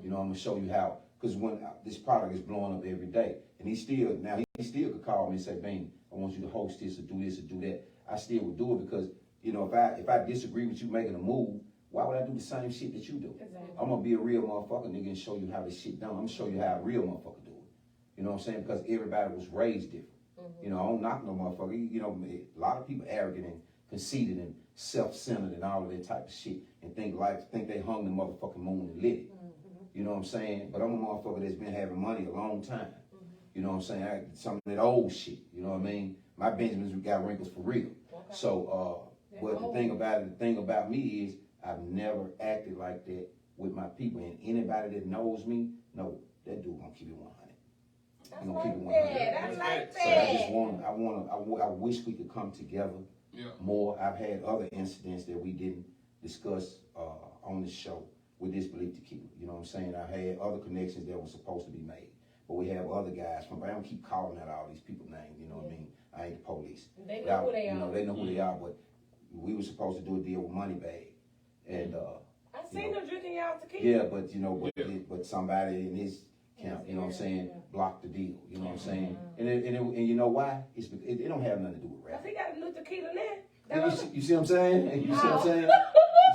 You know, I'm gonna show you how, because when this product is blowing up every day, and he still could call me and say, Bing, I want you to host this or do that. I still would do it because, if I disagree with you making a move, why would I do the same shit that you do? Exactly. I'm gonna be a real motherfucker, nigga, and show you how this shit done. I'm gonna show you how a real motherfucker do it. You know what I'm saying? Because everybody was raised different. You know, I don't knock no motherfucker. You know, a lot of people arrogant and conceited and self-centered and all of that type of shit and think they hung the motherfucking moon and lit it. You know what I'm saying? But I'm a motherfucker that's been having money a long time. You know what I'm saying? Some of that old shit. You know what I mean? My Benjamins got wrinkles for real. Okay. So, but the thing about me is I've never acted like that with my people. And anybody that knows me, know that dude gonna keep it 100. I like that. So I wish we could come together more. I've had other incidents that we didn't discuss on the show with Disbelief Tequil. You know what I'm saying? I've had other connections that were supposed to be made. But we have other guys from, I don't keep calling out all these people's names, you know what I mean? I ain't the police. They know who they are. You know, they know who they are, but we were supposed to do a deal with Moneybag. And, I seen them drinking y'all tequila. yeah, but, you know, but somebody in his camp, you know what I'm saying, blocked the deal, you know what I'm saying? And you know why? It's because it don't have nothing to do with rap. Cause he got a new tequila now. You see what I'm saying? You see what I'm saying? You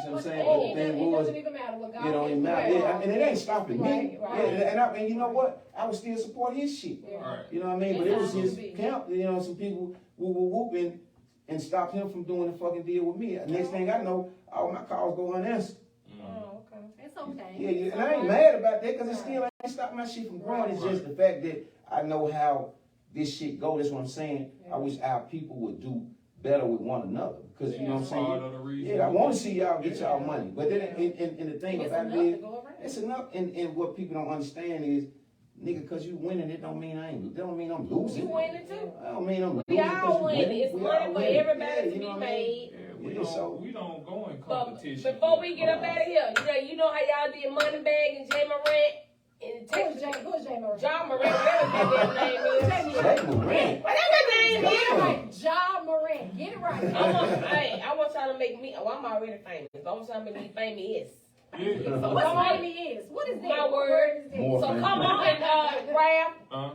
see what I'm saying? But the thing was, doesn't even matter what God it don't even matter. Yeah, and it ain't stopping me. Right. Yeah, and you know what? I would still support his shit. Right. You know what I mean? But it was his camp. You know, some people whooping and stopped him from doing the fucking deal with me. Next thing I know, all my calls go unanswered. Oh, okay. It's okay. Yeah, and I ain't mad about that because it still ain't stopped my shit from growing. It's just the fact that I know how this shit go. That's what I'm saying. I wish our people would do better with one another. Because, you know what I'm saying? Yeah, I want to see y'all get y'all money. But then, and the thing about it is, it's enough. And what people don't understand is, nigga, because you winning, it don't mean that don't mean I'm losing. You winning too. I don't mean I'm losing. We all winning. It's money for everybody to be what I made. mean? We don't go in competition. But before we get up out of here, you know how y'all did Moneybag and Jay Morant and Texas. Who's Jay Morant? John Morant, whatever that name is. Jay Morant. Whatever that name Get is. it right. John Morant. Get it right. I want y'all to make me. Oh, I'm already famous. I want y'all to make me famous. Yeah. So What's famous is? What is that? My word. More So famous. come on and Ralf. Uh,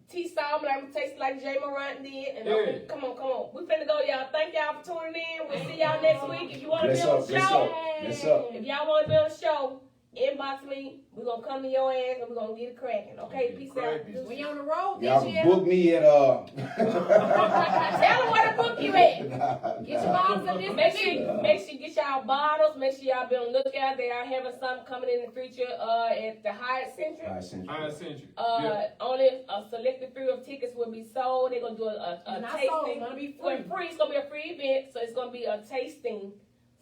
T-Saw, like taste like Jay Morant did. And come on. We finna go, y'all. Thank y'all for tuning in. We'll see y'all next week. If you want to be on the show, if y'all want to be on the show, inbox me. We're going to come to your ass and we're going to get it cracking. Okay, peace out. We on the road this Y'all year. book me at Tell them where to book you at. Get your bottles of this. Make sure you get y'all bottles. Make sure y'all be on the lookout. They are having something coming in the future at the Hyatt Century. I sent you. Only a selected few of tickets will be sold. They're going to do a tasting. It's gonna be free. It's going to be a free event, so it's going to be a tasting.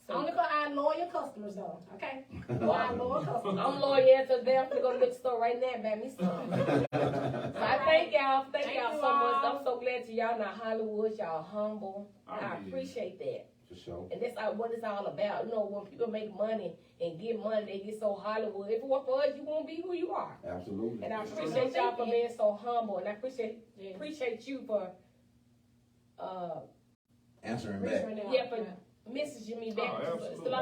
Only for our loyal customers, though. Okay? Our loyal customers. I'm loyal to them. I'm going to go to the store right now and buy me some. So I thank y'all. Thank y'all so much. I'm so glad y'all not Hollywood. Y'all humble. I appreciate that. For sure. And that's what it's all about. You know, when people make money and get money, they get so Hollywood. If it weren't for us, you won't be who you are. Absolutely. And I appreciate y'all for being so humble. And I appreciate you for answering back. for messaging me back.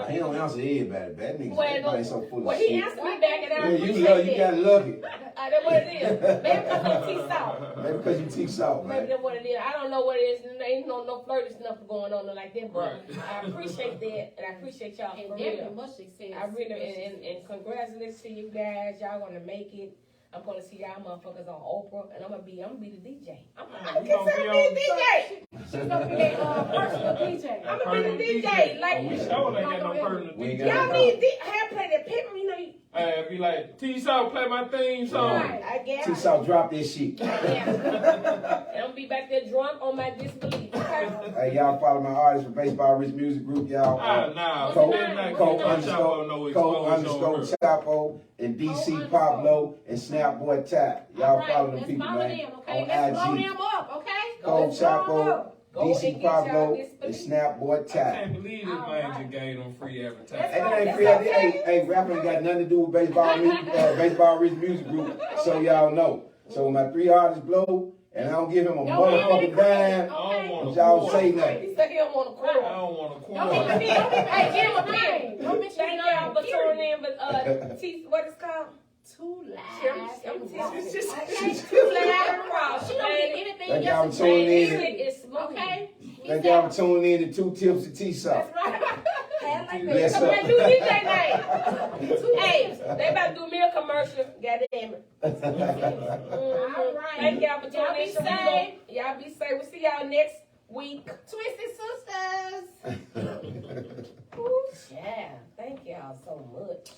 He don't answer everybody. Bad niggas. Everybody's so full of shit. He answered me back and I appreciate you that. gotta love it. That's what it is. Maybe because you T-South. Maybe because you T-South, man. Maybe that's what it is. I don't know what it is. There ain't no flirty stuff going on like that. But I appreciate that. And I appreciate y'all for real. Much success. I really, and congratulations to you guys. Y'all gonna make it. I'm gonna see y'all motherfuckers on Oprah, and I'm gonna be the DJ. I'm gonna be a DJ. She's gonna be a personal DJ. I'm gonna be the DJ. Like we sure ain't got no personal DJ. Y'all need have play that paper, you know. Be like, T-Saw, play my theme song. Right, I guess. T-Saw, drop this shit. And I'm gonna be back there drunk on my Disbelief. Okay? Hey, y'all follow my artist for Baseball Rich Music Group, y'all. Cole _ Chapo and DC Pablo and Snapboy Ty. Y'all follow them people, man. On Let's blow IG. them up, okay? Cole Chapo, DC Pablo, and Snapboy I Ty. can't believe this man just gave them free advertising. Hey, that ain't free. Hey, rap ain't got nothing to do with Baseball Rich Music Group, so y'all know. So when my 3 artists blow, and I don't give him a motherfucking dime, y'all say nothing. He said he don't want a quarter. I don't want a quarter. Don't Hey, give him a Hey, pen. don't mention Thank y'all for tuning in. But what is called? Too loud. Too loud. She don't get anything Thank y'all else for to tuning say. in. It's smoking. Okay? Thank y'all for tuning in to 2 Tips of T-Saw. That's right. laugh like that. Bless Come her. on, do DJ name. Hey, they about to do me a commercial. Goddamn it. All right. Thank y'all for Y'all tuning be in. So safe. y'all be safe. We'll see y'all next week. Twisted Sisters. Ooh, yeah. Thank y'all so much.